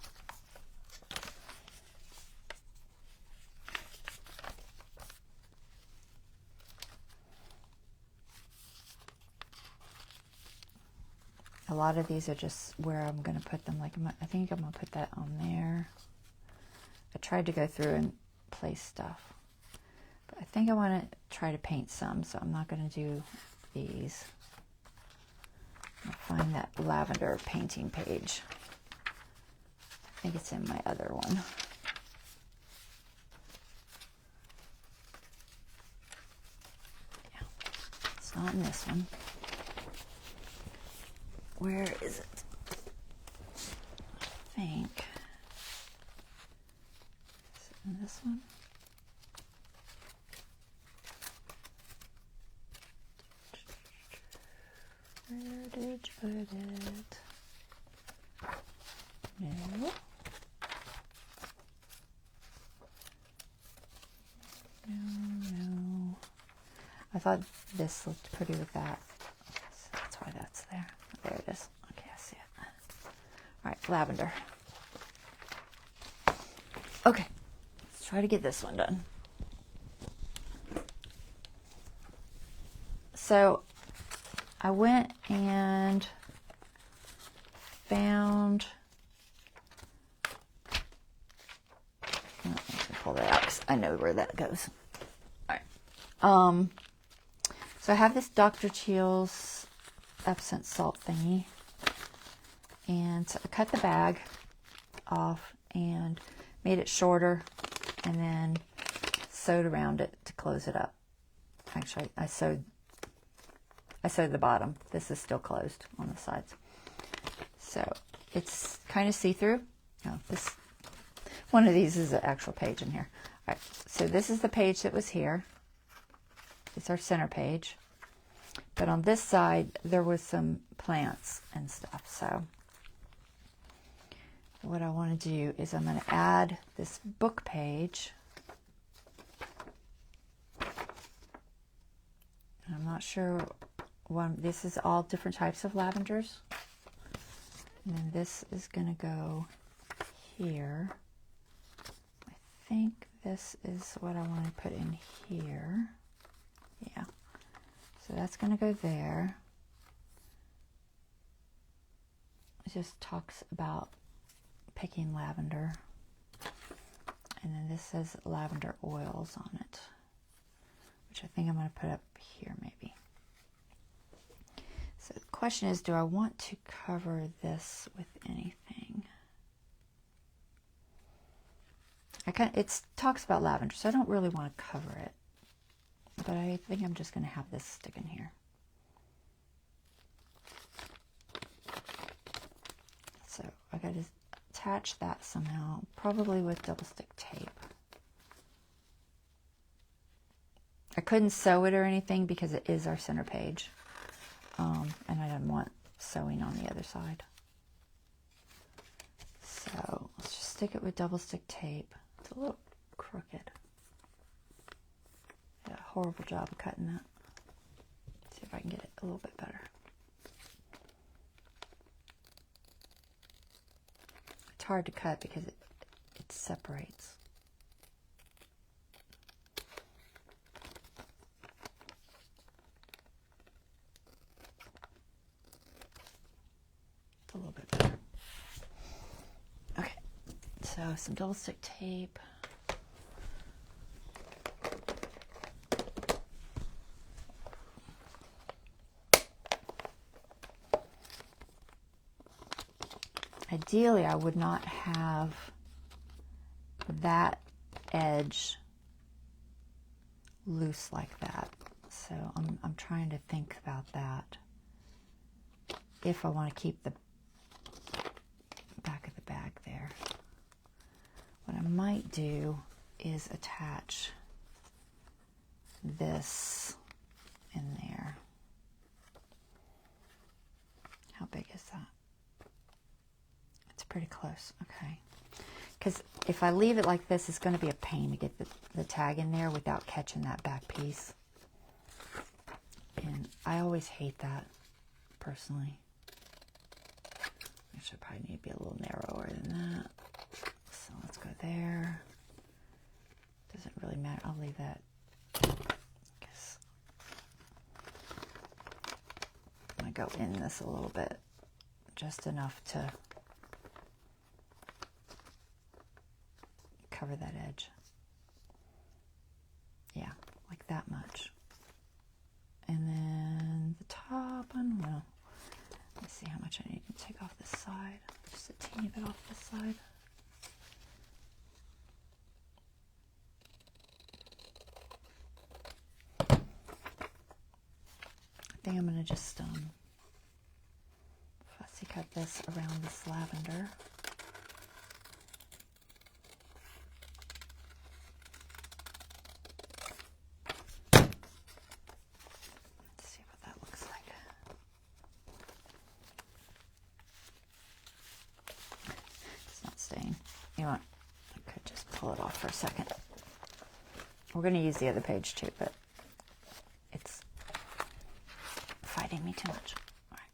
A lot of these are just where I'm going to put them. Like I think I'm going to put that on there. I tried to go through and place stuff. But I think I want to try to paint some, so I'm not going to do these. I'll find that lavender painting page. I think it's in my other one. Yeah, it's not in this one. Where is it? I think. Is it in this one? Where did you put it? No. No. I thought this looked pretty with that. So that's why that's there. There it is. Okay, I see it. All right, lavender. Okay, let's try to get this one done. So I went and found, let me pull that out because I know where that goes. All right. So I have this Dr. Teal's Epsom salt thingy, and so I cut the bag off and made it shorter, and then sewed around it to close it up. Actually, I sewed the bottom. This is still closed on the sides. So it's kind of see-through. Oh, one of these is an actual page in here. All right, so this is the page that was here. It's our center page. But on this side, there was some plants and stuff. So what I want to do is I'm going to add this book page. I'm not sure. This is all different types of lavenders. And then this is going to go here. I think this is what I want to put in here. Yeah. So that's going to go there. It just talks about picking lavender. And then this says lavender oils on it, which I think I'm going to put up here maybe. So the question is, do I want to cover this with anything? It talks about lavender, so I don't really want to cover it. But I think I'm just going to have this stick in here. So I got to attach that somehow, probably with double stick tape. I couldn't sew it or anything because it is our center page. And I didn't want sewing on the other side. So let's just stick it with double stick tape. It's a little crooked. Did a horrible job of cutting that. See if I can get it a little bit better. hard to cut because it separates. It's a little bit better. Okay, so some double stick tape. Ideally, I would not have that edge loose like that. So I'm trying to think about that. If I want to keep the back of the bag there. What I might do is attach this in there. How big is that? Pretty close, okay. Because if I leave it like this, it's going to be a pain to get the tag in there without catching that back piece. And I always hate that, personally. I should probably need to be a little narrower than that. So let's go there. Doesn't really matter. I'll leave that. Guess I'm going to go in this a little bit. Just enough to cover that edge. Yeah, like that much. And then the top one, well, let me see how much I need to take off this side. Just a teeny bit off this side. I think I'm going to just fussy cut this around this lavender. You know what? I could just pull it off for a second. We're going to use the other page too, but it's fighting me too much. All right.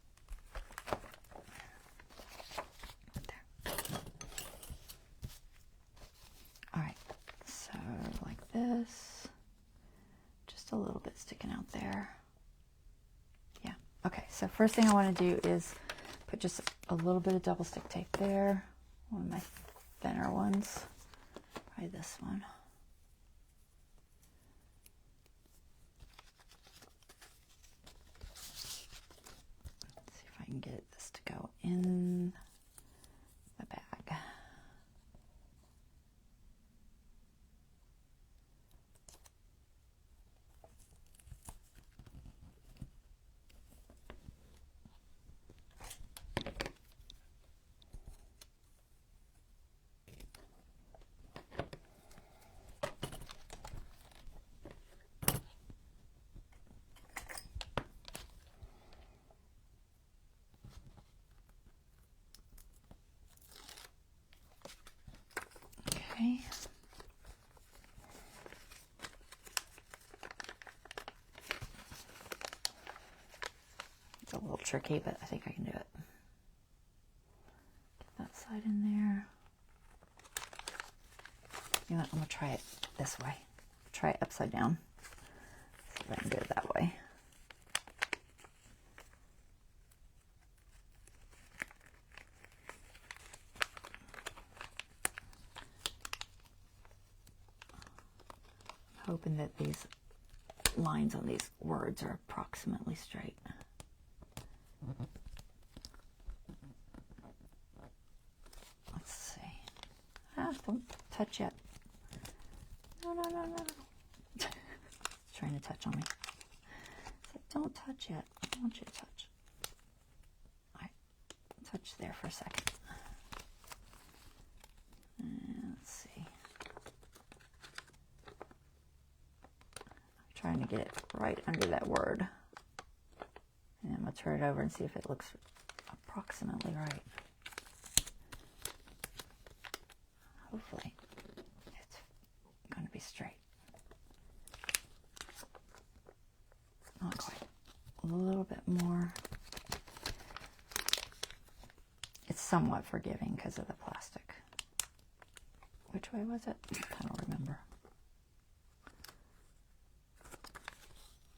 There. All right. So like this. Just a little bit sticking out there. Yeah. Okay. So first thing I want to do is put just a little bit of double stick tape there. One of my thinner ones, probably this one. Let's see if I can get this to go in the bag. Okay. It's a little tricky, but I think I can do it. Get that side in there. You know what? I'm going to try it this way. Try it upside down. See if I can do it that way. Hoping that these lines on these words are approximately straight. Let's see. Don't touch yet. No. It's trying to touch on me. It's like, don't touch yet. I don't want you to touch. All right. Touch there for a second. And let's see. Trying to get it right under that word. And I'm going to turn it over and see if it looks approximately right. Hopefully it's going to be straight. Not quite. A little bit more. It's somewhat forgiving because of the plastic. Which way was it? I don't remember.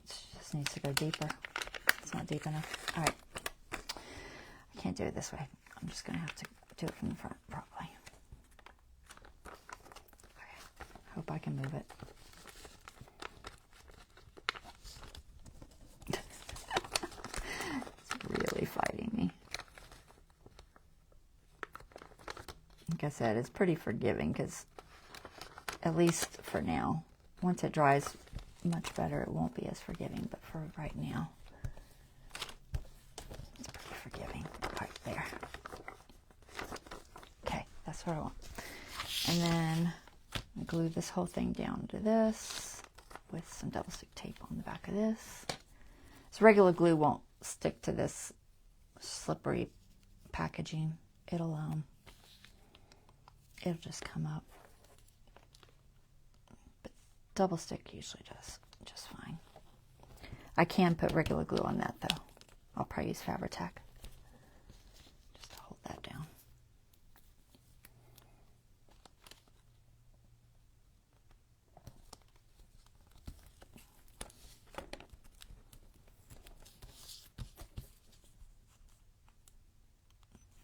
It just needs to go deeper. It's not deep enough. All right. I can't do it this way. I'm just going to have to do it from the front probably. Okay. Hope I can move it. It's really fighting me. Like I said, it's pretty forgiving because, at least for now, once it dries much better, it won't be as forgiving, but for right now, it's pretty forgiving. Right there. Okay, that's what I want. And then I glue this whole thing down to this with some double stick tape on the back of this. This regular glue won't stick to this slippery packaging. It'll just come up. But double stick usually does just fine. I can put regular glue on that though. I'll probably use Fabri-Tac just to hold that down.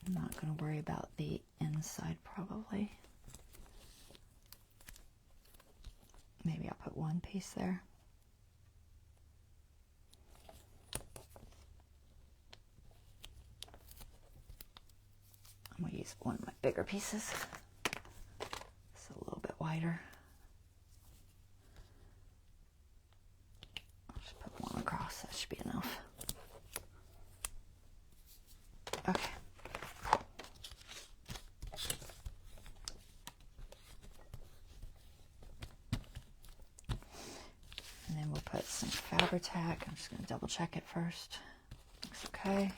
I'm not going to worry about the inside probably. Maybe I'll put one piece there. I'm going to use one of my bigger pieces. It's a little bit wider. I'll just put one across. That should be enough. Okay. And then we'll put some Fabri-Tac. I'm just going to double check it first. Looks okay.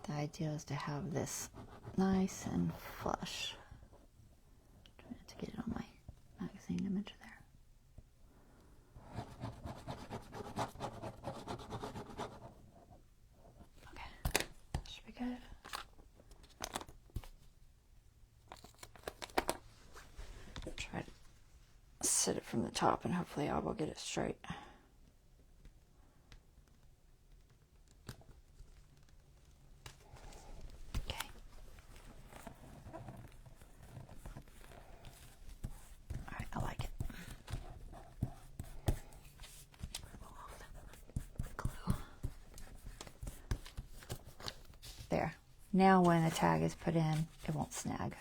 The idea is to have this nice and flush. Trying to get it on my magazine image there. Okay, that should be good. Try to sit it from the top and hopefully I will get it straight. There. Now when the tag is put in, it won't snag.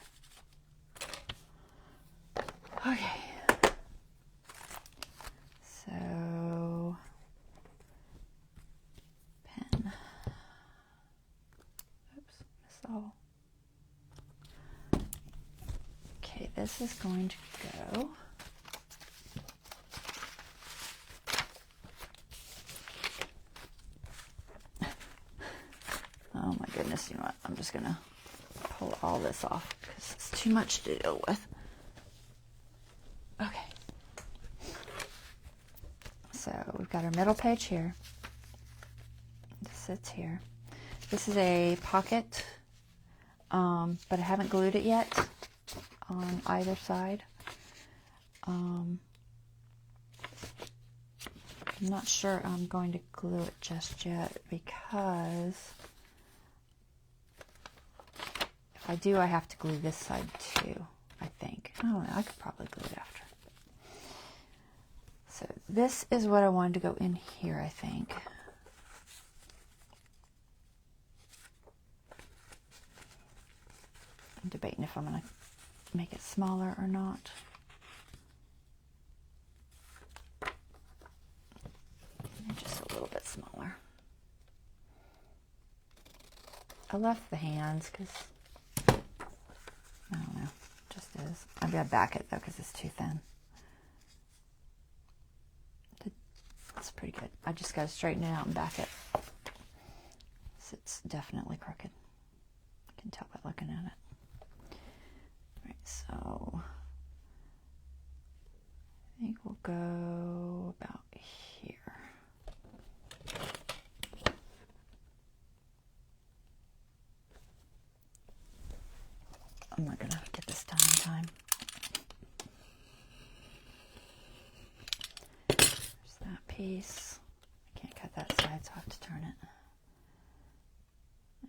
Okay. So, pen. Oops, missed all. Okay, this is going to go. Oh my goodness, you know what? I'm just going to pull all this off because it's too much to deal with. Okay. So we've got our middle page here. This sits here. This is a pocket, but I haven't glued it yet on either side. I'm not sure I'm going to glue it just yet because if I do, I have to glue this side too, I think. I don't know, I could probably glue it after. So this is what I wanted to go in here, I think. I'm debating if I'm going to make it smaller or not. I left the hands because, I don't know, just is. I'm going to back it though because it's too thin. That's pretty good. I just got to straighten it out and back it. So it's definitely crooked. I can tell by looking at it. All right, so I think we'll go about here. I'm not going to get this done in time. There's that piece. I can't cut that side, so I have to turn it.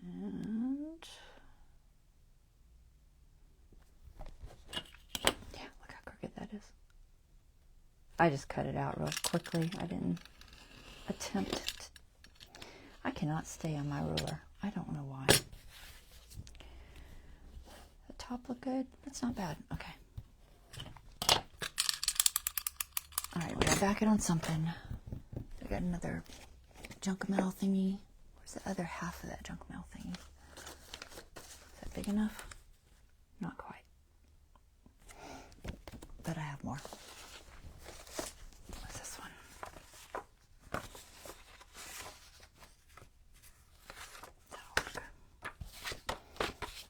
And yeah, look how crooked that is. I just cut it out real quickly. I didn't attempt to. I cannot stay on my ruler. I don't know why. The top look good? That's not bad. Okay. Alright, we gotta back it on something. We got another junk mail thingy. Where's the other half of that junk mail thingy? Is that big enough? Not quite. But I have more. What's this one? That'll work.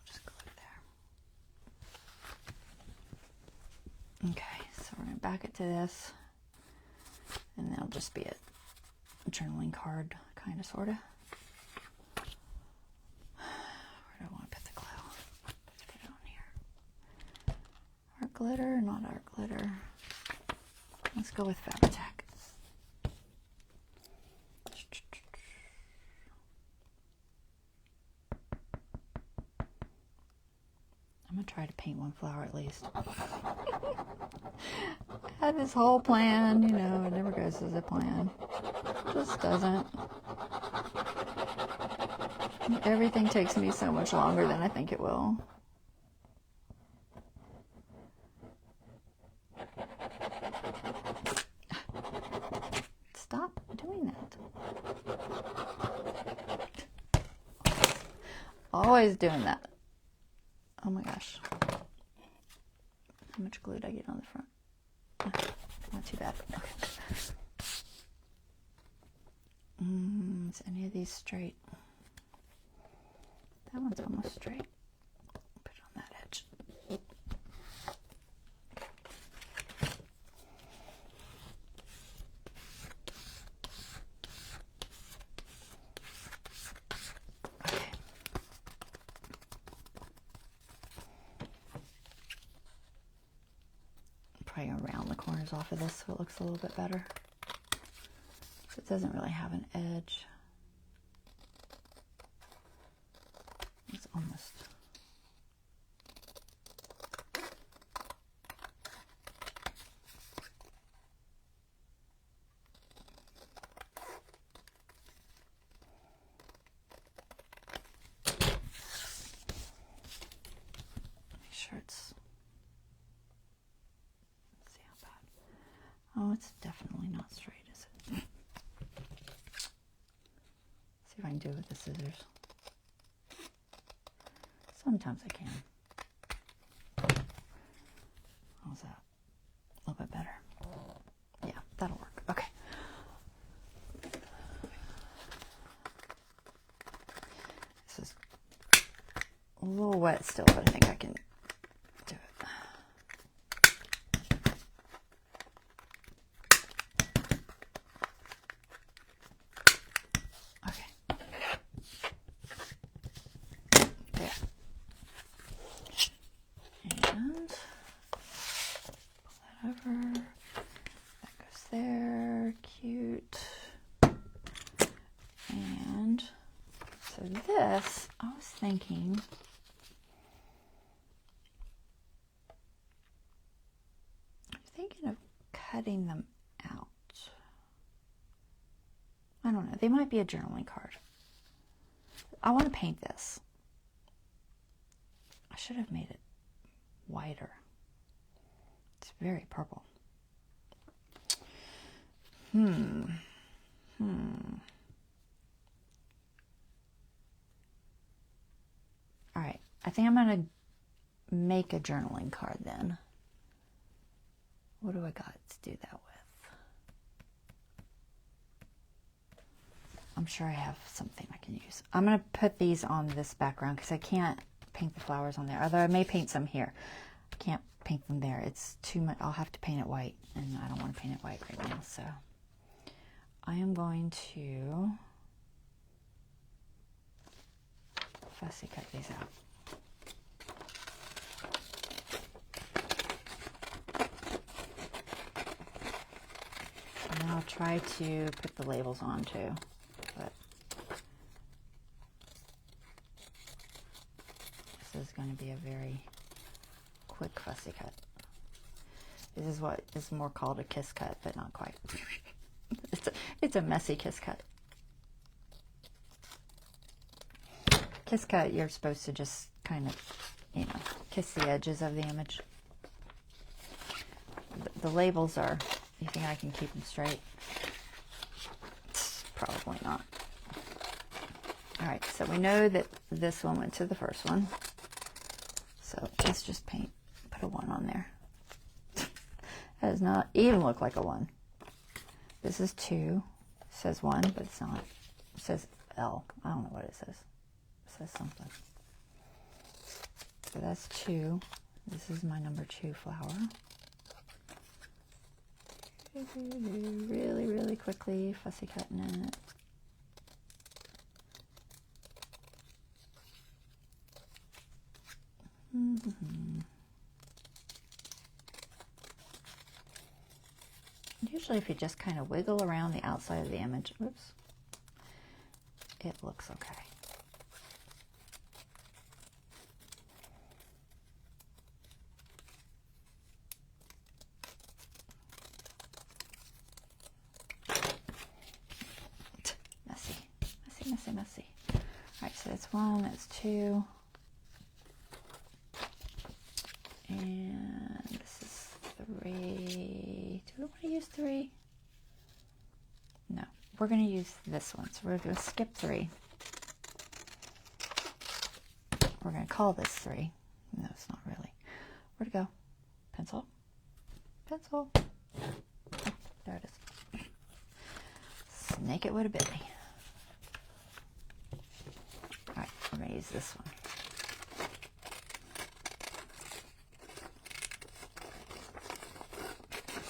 Just glue it there. Okay, so we're going to back it to this. And that'll just be a journaling card, kind of, sort of. Where do I want to put the glue? Let's put it on here. Art glitter, not art glitter. Let's go with Fabri-Tac. I'm going to try to paint one flower at least. I had this whole plan, you know, it never goes as a plan. It just doesn't. Everything takes me so much longer than I think it will. Stop doing that. Always doing that. Oh my gosh. How much glue did I get on the front? Not too bad. Okay. Is any of these straight? That one's almost straight. Put it on that edge. Okay. Probably gonna round the corners off of this so it looks a little bit better. It doesn't really have an edge. It's almost. Make sure it's. Let's see how bad. Oh, it's definitely not straight, is it? See if I can do it with the scissors. Sometimes I can. How's that? A little bit better. Yeah, that'll work. Okay. This is a little wet still, but I think I can do it. Okay. There. And pull that over. That goes there. Cute. And so this, I was thinking, of cutting them out. I don't know. They might be a journaling card. I want to paint this. I should have made it whiter. It's very purple. think I'm going to make a journaling card then. What do I got to do that with? I'm sure I have something I can use. I'm going to put these on this background because I can't paint the flowers on there. Although I may paint some here. I can't paint them there. It's too much. I'll have to paint it white, and I don't want to paint it white right now. So I am going to fussy cut these out. And I'll try to put the labels on too. But this is going to be a very quick fussy cut. This is what is more called a kiss cut, but not quite. It's a messy kiss cut. Kiss cut, you're supposed to just kind of, you know, kiss the edges of the image. The labels are, you think I can keep them straight? Probably not. All right, so we know that this one went to the first one. So let's just put a 1 on there. That does not even look like a 1. This is 2. It says 1, but it's not. It says L. I don't know what it says. It says something. So that's 2. This is my number 2 flower. Really, really quickly fussy cutting it. Usually if you just kind of wiggle around the outside of the image, oops, it looks okay. Messy, messy, messy, messy. All right, so that's 1, that's 2. And this is 3. Do we want to use 3? No, we're going to use this one. So we're going to skip 3. We're going to call this 3. No, it's not really. Where'd it go? Pencil? Pencil. Oh, there it is. Snake it with a bitty. All right, we're going to use this one.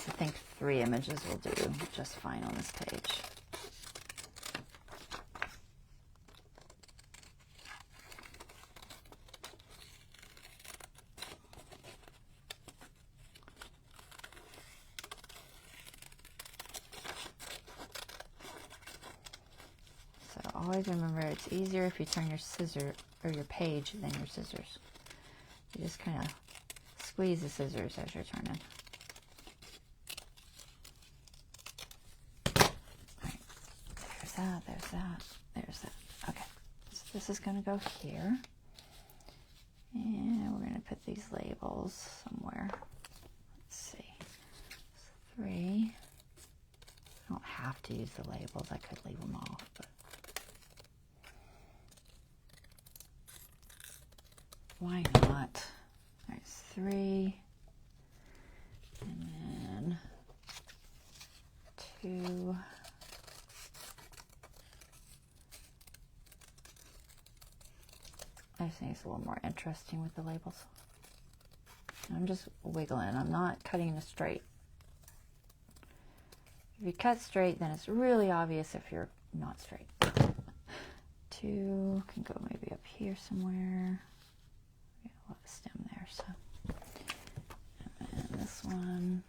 I think 3 images will do just fine on this page. So always remember, it's easier if you turn your scissor or your page than your scissors. You just kind of squeeze the scissors as you're turning. There's that, there's that. Okay, so this is going to go here. And we're going to put these labels somewhere. Let's see. So 3. I don't have to use the labels. I could leave them off, but why not? There's 3. And then 2. I just think it's a little more interesting with the labels. I'm just wiggling. I'm not cutting it straight. If you cut straight, then it's really obvious if you're not straight. 2 can go maybe up here somewhere. We got a lot of stem there, so. And then this one.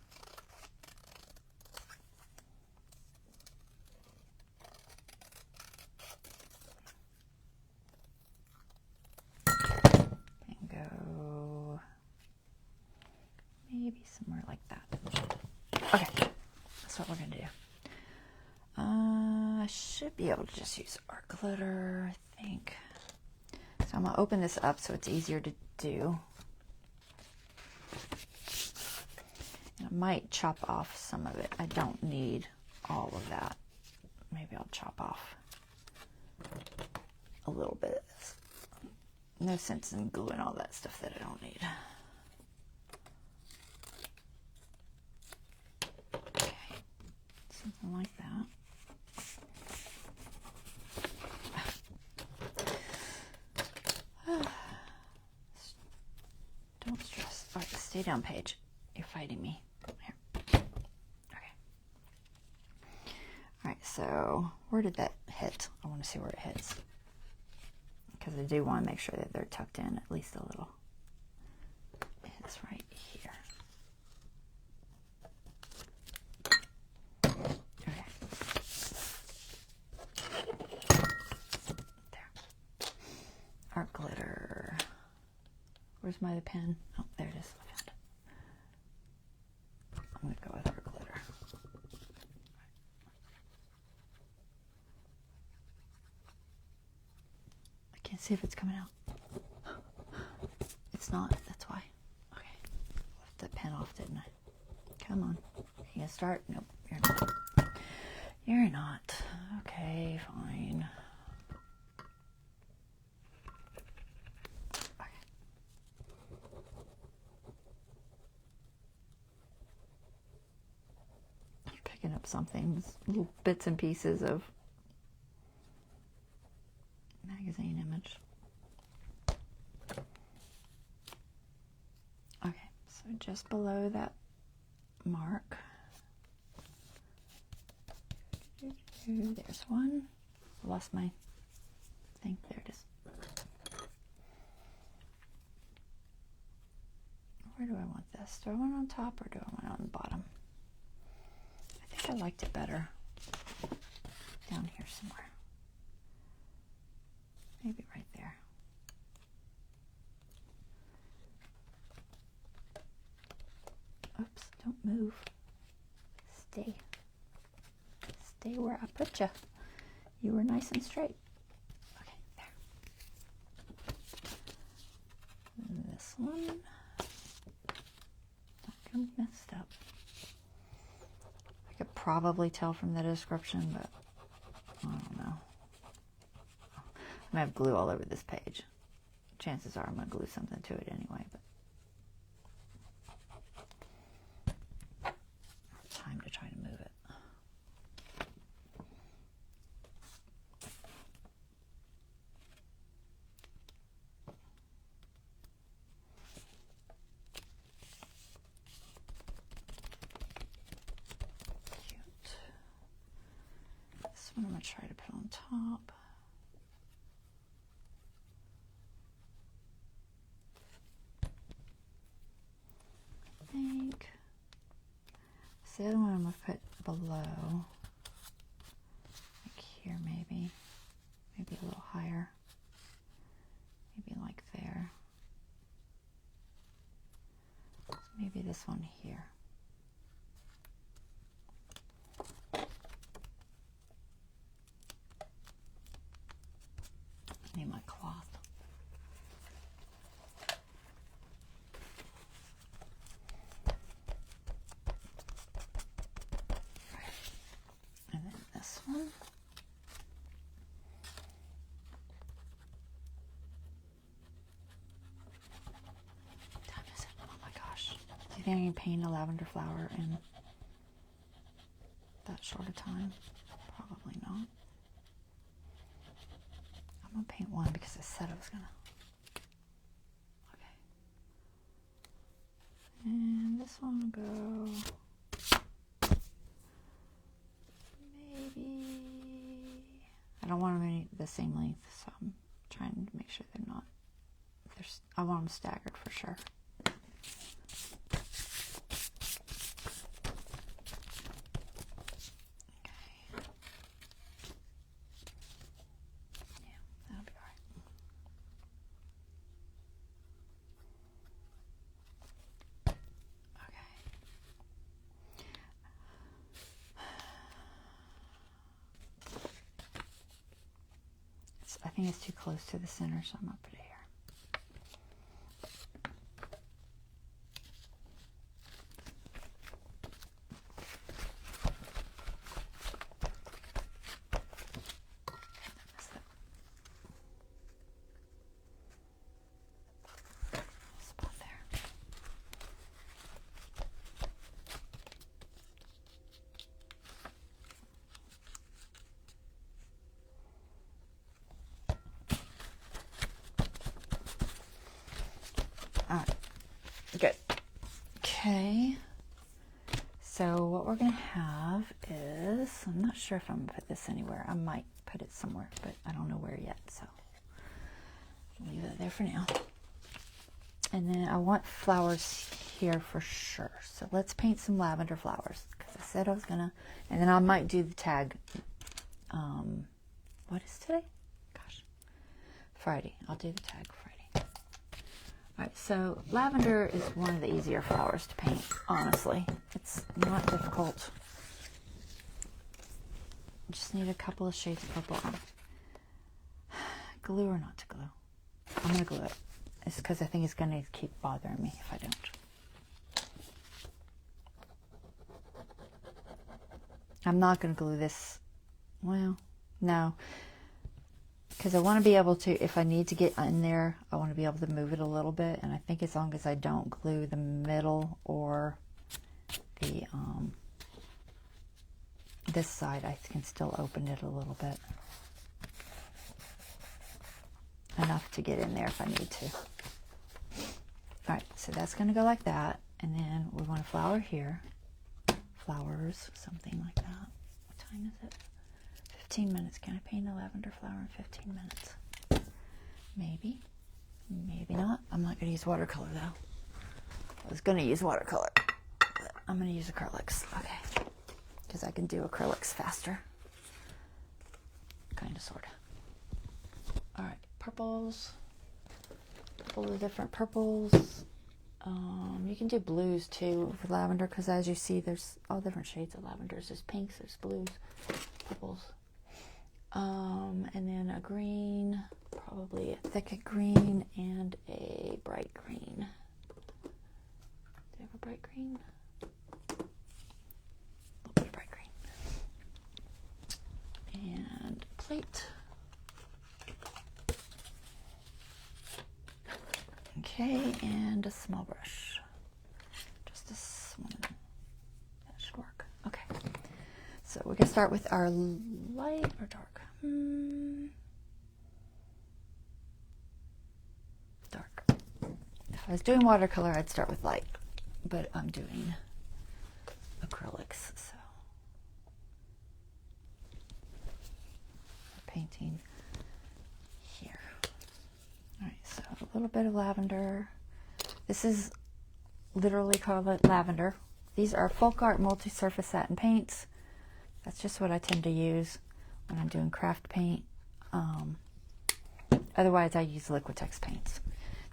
Maybe somewhere like that. Okay, that's what we're going to do. I should be able to just use art glitter, I think. So I'm going to open this up so it's easier to do. And I might chop off some of it. I don't need all of that. Maybe I'll chop off a little bit. No sense in gluing all that stuff that I don't need. Okay, something like that. Don't stress. All right, stay down, Paige. You're fighting me. Here. Okay. All right, so where did that hit? I want to see where it hits. Because I do want to make sure that they're tucked in at least a little. It's right here. Okay. There. Art glitter. Where's my pen? Oh, there it is. I found it. I'm going to go with art glitter. I can't see if it's coming out. It's not. That's why. Okay. Left the pen off, didn't I? Come on. You gonna start? Nope. You're not. You're not. Okay, fine. Picking up something, little bits and pieces of magazine image. Okay, so just below that mark, there's one. Lost my thing. There it is. Where do I want this? Do I want it on top or do I want it on the bottom? I think I liked it better down here somewhere. Maybe right there. Oops, don't move. Stay. Stay where I put you. You were nice and straight. Okay, there. This one. Not messed up. I could probably tell from the description, but I don't know. I have glue all over this page. Chances are I'm going to glue something to it anyway, but time to try to move it. Cute. This one I'm going to try to put on top. The other one I'm going to put below, like here maybe a little higher, maybe like there, maybe this one here. I need my cloth. One. What time is it? Oh my gosh. Do you think I can paint a lavender flower in that short of time? Probably not. I'm going to paint one because I said I was going to. Okay. And this one will go. I don't want them any the same length, so I'm trying to make sure they're not. I want them staggered for sure. Okay. Yeah, that'll be all right. Okay. I think it's too close to the center, so I'm going to put it here. this. I'm not sure if I'm gonna put this anywhere. I might put it somewhere, but I don't know where yet, so I'll leave it there for now. And then I want flowers here for sure. So let's paint some lavender flowers, because I said I was gonna, and then I might do the tag. What is today? Gosh, Friday. I'll do the tag Friday. All right, so lavender is one of the easier flowers to paint, honestly. It's not difficult. You just need a couple of shades of purple on. Glue or not to glue? I'm going to glue it. It's because I think it's going to keep bothering me if I don't. I'm not going to glue this. Well, no. Because I want to be able to, if I need to get in there, I want to be able to move it a little bit. And I think as long as I don't glue the middle or the this side, I can still open it a little bit. Enough to get in there if I need to. All right, so that's going to go like that. And then we want a flower here. Flowers, something like that. What time is it? 15 minutes. Can I paint a lavender flower in 15 minutes? Maybe. Maybe not. I'm not going to use watercolor though. I was going to use watercolor, but I'm going to use acrylics. Okay. Because I can do acrylics faster. Kind of, sort of. All right. Purples. A couple of different purples. You can do blues too with lavender, because as you see, there's all different shades of lavenders. There's pinks, there's blues, purples. And then a green, probably a thicket green and a bright green. Do you have a bright green? A little bit of bright green. And plate. Okay, and a small brush. Just this one. That should work. Okay. So we're going to start with our light or dark? Dark. If I was doing watercolor, I'd start with light, but I'm doing acrylics, so I'm painting here. All right, so a little bit of lavender. This is literally called lavender. These are Folk Art multi-surface satin paints. That's just what I tend to use when I'm doing craft paint. Otherwise, I use Liquitex paints.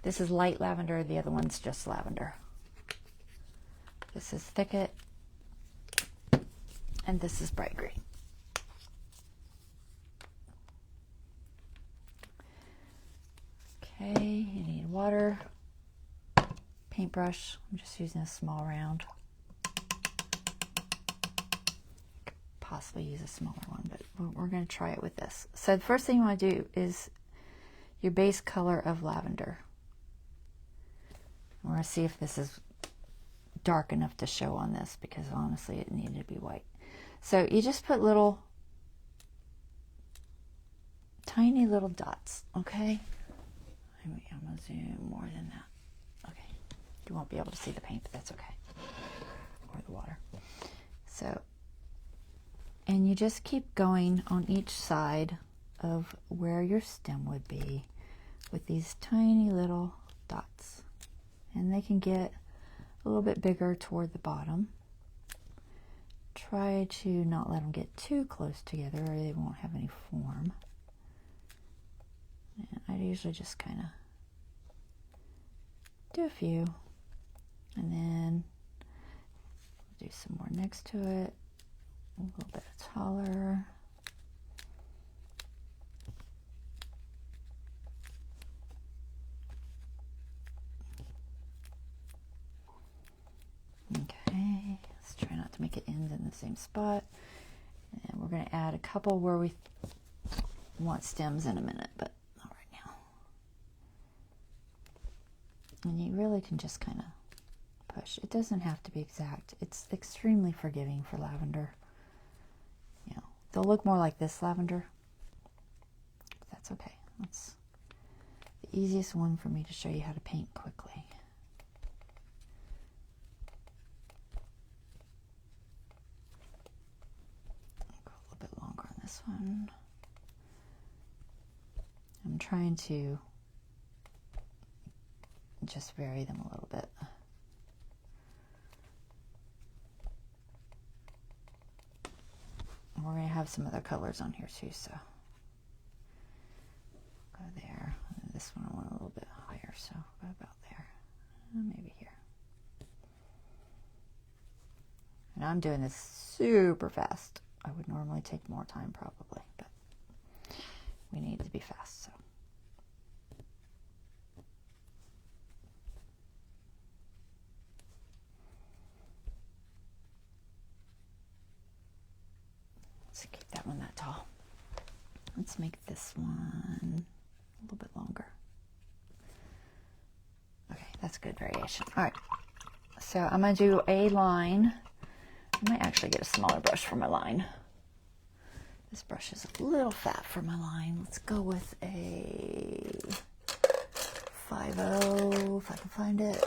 This is light lavender. The other one's just lavender. This is thicket. And this is bright green. Okay, you need water, paintbrush. I'm just using a small round. Could possibly use a smaller one, but we're going to try it with this. So the first thing you want to do is your base color of lavender. We're going to see if this is dark enough to show on this, because honestly it needed to be white. So you just put little, tiny little dots, okay? I'm going to zoom more than that. Okay. You won't be able to see the paint, but that's okay. Or the water. So, and you just keep going on each side of where your stem would be with these tiny little dots. And they can get a little bit bigger toward the bottom. Try to not let them get too close together or they won't have any form. And I usually just kind of do a few, and then do some more next to it, a little bit taller. Okay, let's try not to make it end in the same spot. And we're going to add a couple where we want stems in a minute, but not right now. And you really can just kind of push. It doesn't have to be exact. It's extremely forgiving for lavender. You know, they'll look more like this lavender. But that's okay. That's the easiest one for me to show you how to paint quickly. this one, I'm trying to just vary them a little bit. We're going to have some other colors on here too, so go there. And this one I want a little bit higher, so go about there. Maybe here. And I'm doing this super fast. I would normally take more time probably, but we need to be fast, so. Let's keep that one that tall. Let's make this one a little bit longer. Okay, that's good variation. All right, so I'm going to do a line. I might actually get a smaller brush for my line. This brush is a little fat for my line. Let's go with a 5-0 if I can find it.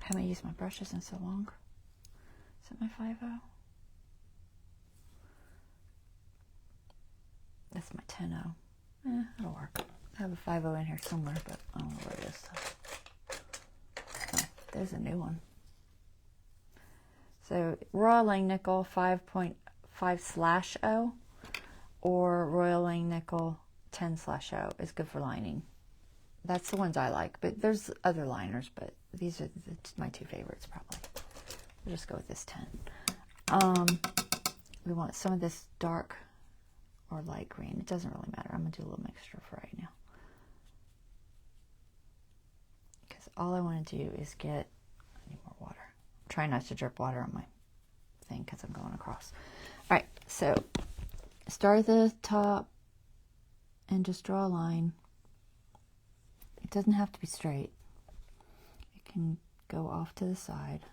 I haven't used my brushes in so long. Is it my 5-0? That's my 10-0. It'll work. I have a 5-0 in here somewhere, but I don't know where it is. Oh, there's a new one. So Royal Langnickel 5.5/0 or Royal Langnickel 10/0 is good for lining. That's the ones I like, but there's other liners, but these are my two favorites probably. We'll just go with this 10. We want some of this dark or light green. It doesn't really matter. I'm going to do a little mixture for right now. Because all I want to do is get, I need more water. Try not to drip water on my thing because I'm going across. All right, so start at the top and just draw a line. It doesn't have to be straight. It can go off to the side.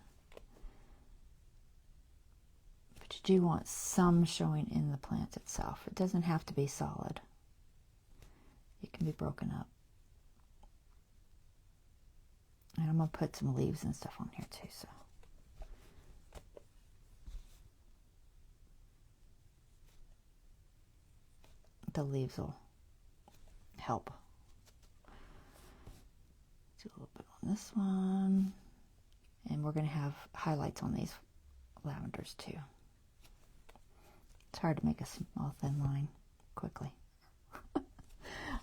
But you do want some showing in the plant itself. It doesn't have to be solid. It can be broken up. And I'm going to put some leaves and stuff on here too, so. The leaves will help. Do a little bit on this one. And we're going to have highlights on these lavenders too. It's hard to make a small thin line quickly. I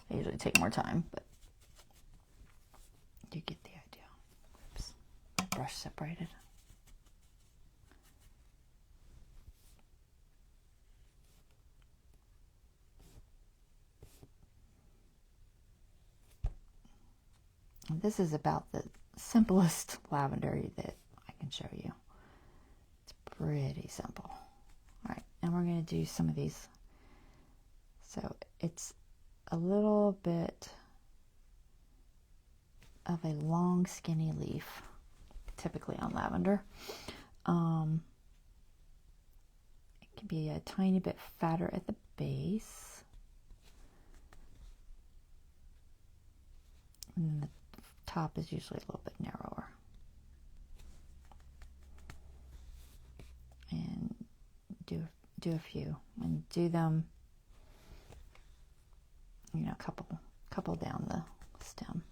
usually take more time, but you get the idea. Oops, my brush separated. And this is about the simplest lavender that I can show you. It's pretty simple. All right, and we're going to do some of these. So it's a little bit of a long, skinny leaf, typically on lavender. It can be a tiny bit fatter at the base. And the top is usually a little bit narrower. And do a few, and do them, you know, couple down the stem.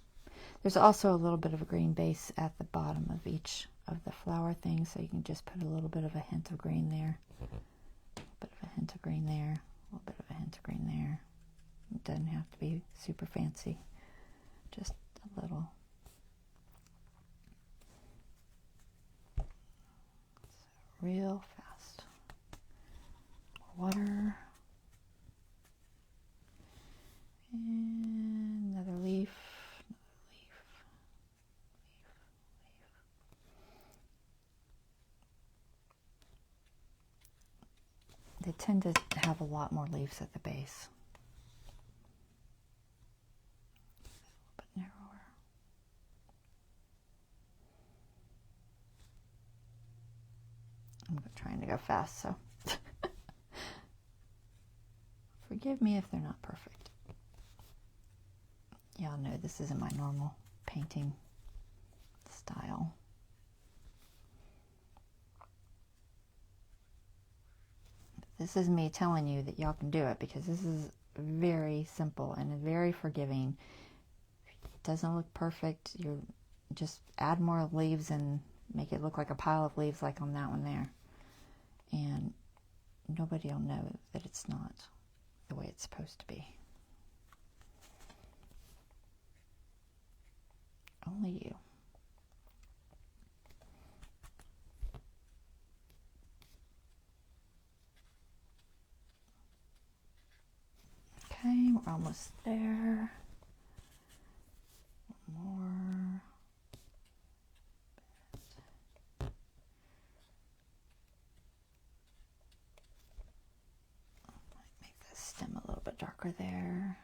There's also a little bit of a green base at the bottom of each of the flower things, so you can just put a little bit of a hint of green there, a bit of a hint of green there, a little bit of a hint of green there. It doesn't have to be super fancy, just a little. So real fast. More water. And another leaf. They tend to have a lot more leaves at the base. A little bit narrower. I'm trying to go fast, so forgive me if they're not perfect. Y'all know this isn't my normal painting style. This is me telling you that y'all can do it, because this is very simple and very forgiving. It doesn't look perfect. You just add more leaves and make it look like a pile of leaves like on that one there. And nobody will know that it's not the way it's supposed to be. Only you. Okay, we're almost there. One more. Might make the stem a little bit darker there.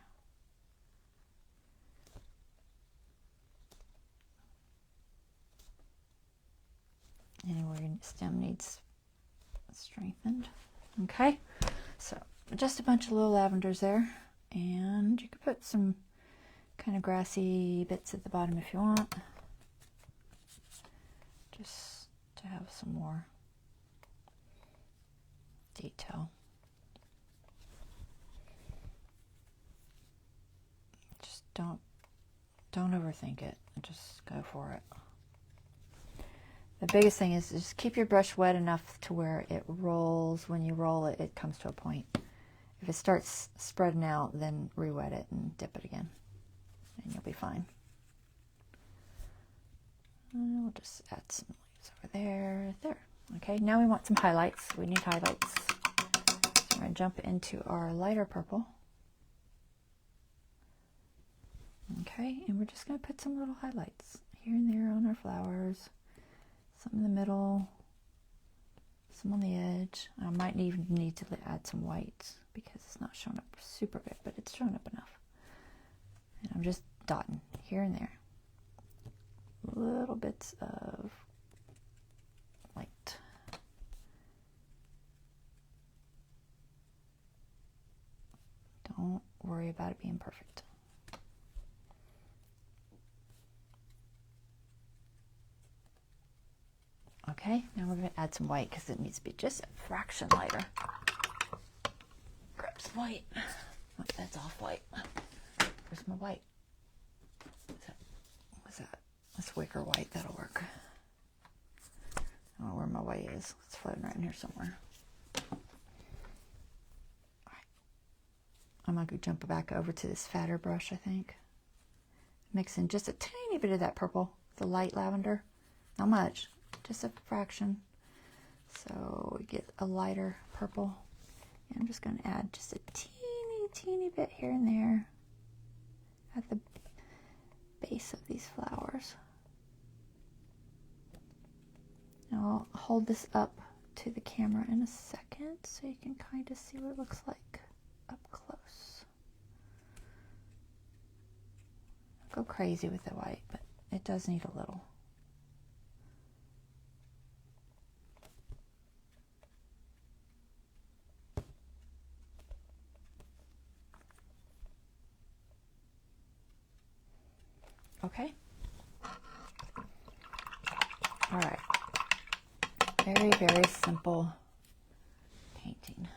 Anywhere your stem needs strengthened. Okay, so just a bunch of little lavenders there, and you could put some kind of grassy bits at the bottom if you want, just to have some more detail. Just don't overthink it, just go for it. The biggest thing is just keep your brush wet enough to where it rolls. When you roll it, it comes to a point. If it starts spreading out, then re-wet it and dip it again, and you'll be fine. And we'll just add some leaves over there. There. Okay, now we want some highlights. We need highlights. So we're going to jump into our lighter purple. Okay, and we're just going to put some little highlights here and there on our flowers. Some in the middle, some on the edge. I might even need to add some white because it's not showing up super good, but it's showing up enough. And I'm just dotting here and there. Little bits of light. Don't worry about it being perfect. Okay, now we're going to add some white because it needs to be just a fraction lighter. Grab some white. Oh, that's off white. Where's my white? What's that? That's wicker white. That'll work. I don't know where my white is. It's floating right in here somewhere. All right. I'm going to jump back over to this fatter brush, I think. Mix in just a tiny bit of that purple, the light lavender. Not much. Just a fraction, so we get a lighter purple. And I'm just going to add just a teeny bit here and there at the base of these flowers. Now I'll hold this up to the camera in a second so you can kind of see what it looks like up close. I'll go crazy with the white, but it does need a little. Okay. All right. Very, very simple painting.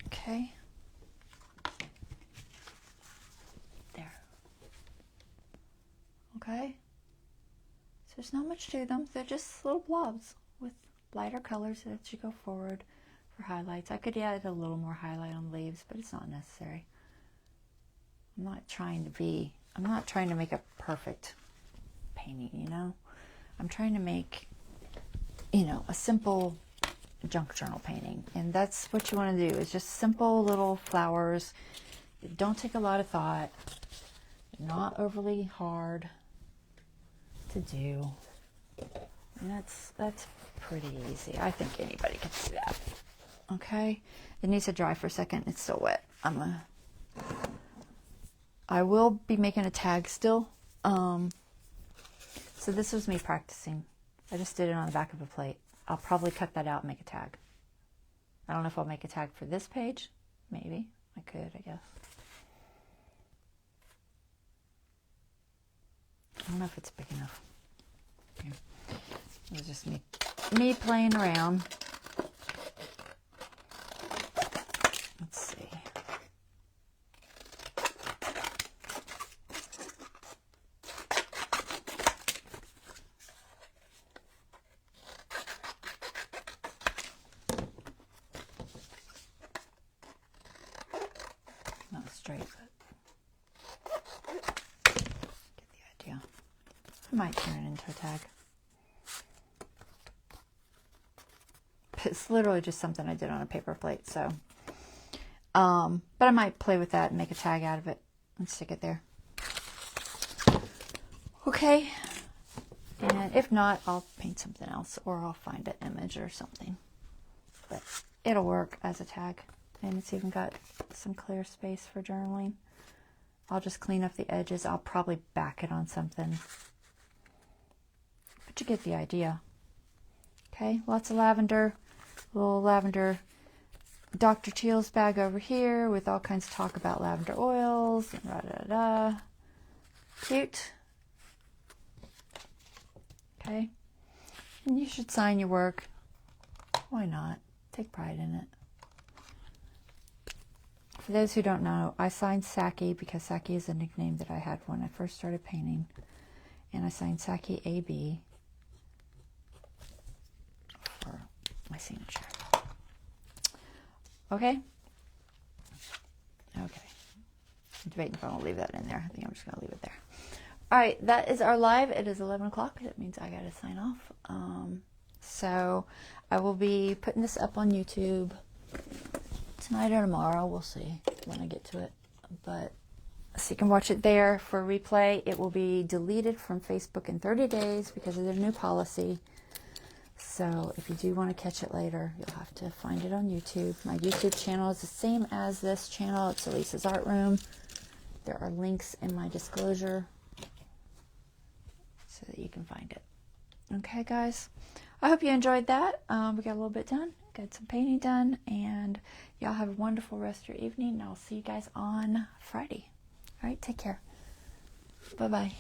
Okay. There. Okay. So there's not much to them. They're just little blobs with lighter colors as you go forward for highlights. I could add a little more highlight on leaves, but it's not necessary. I'm not trying to make a perfect painting, you know. I'm trying to make, you know, a simple junk journal painting, and that's what you want to do, is just simple little flowers. Don't take a lot of thought. Not overly hard to do. And that's pretty easy. I think anybody can do that. Okay, it needs to dry for a second. It's still wet. I will be making a tag still. So this was me practicing. I just did it on the back of a plate. I'll probably cut that out and make a tag. I don't know if I'll make a tag for this page. Maybe. I could, I guess. I don't know if it's big enough. Here. It was just me me playing around. Let's see. Not straight, but get the idea. I might turn it into a tag. It's literally just something I did on a paper plate, so. But I might play with that and make a tag out of it and stick it there. Okay. And if not, I'll paint something else, or I'll find an image or something. But it'll work as a tag. And it's even got some clear space for journaling. I'll just clean up the edges. I'll probably back it on something. But you get the idea. Okay, lots of lavender. Little lavender Dr. Teal's bag over here with all kinds of talk about lavender oils. And da-da-da. Cute. Okay. And you should sign your work. Why not? Take pride in it. For those who don't know, I signed Saki because Saki is a nickname that I had when I first started painting. And I signed Saki AB for my signature. Okay? Okay. I'm debating if I want to leave that in there. I think I'm just going to leave it there. Alright, that is our live. It is 11 o'clock. That means I got to sign off. So I will be putting this up on YouTube tonight or tomorrow. We'll see when I get to it. But so you can watch it there for replay. It will be deleted from Facebook in 30 days because of their new policy. So if you do want to catch it later, you'll have to find it on YouTube. My YouTube channel is the same as this channel. It's Elisa's Art Room. There are links in my disclosure so that you can find it. Okay, guys. I hope you enjoyed that. We got a little bit done. Got some painting done. And y'all have a wonderful rest of your evening. And I'll see you guys on Friday. All right, take care. Bye-bye.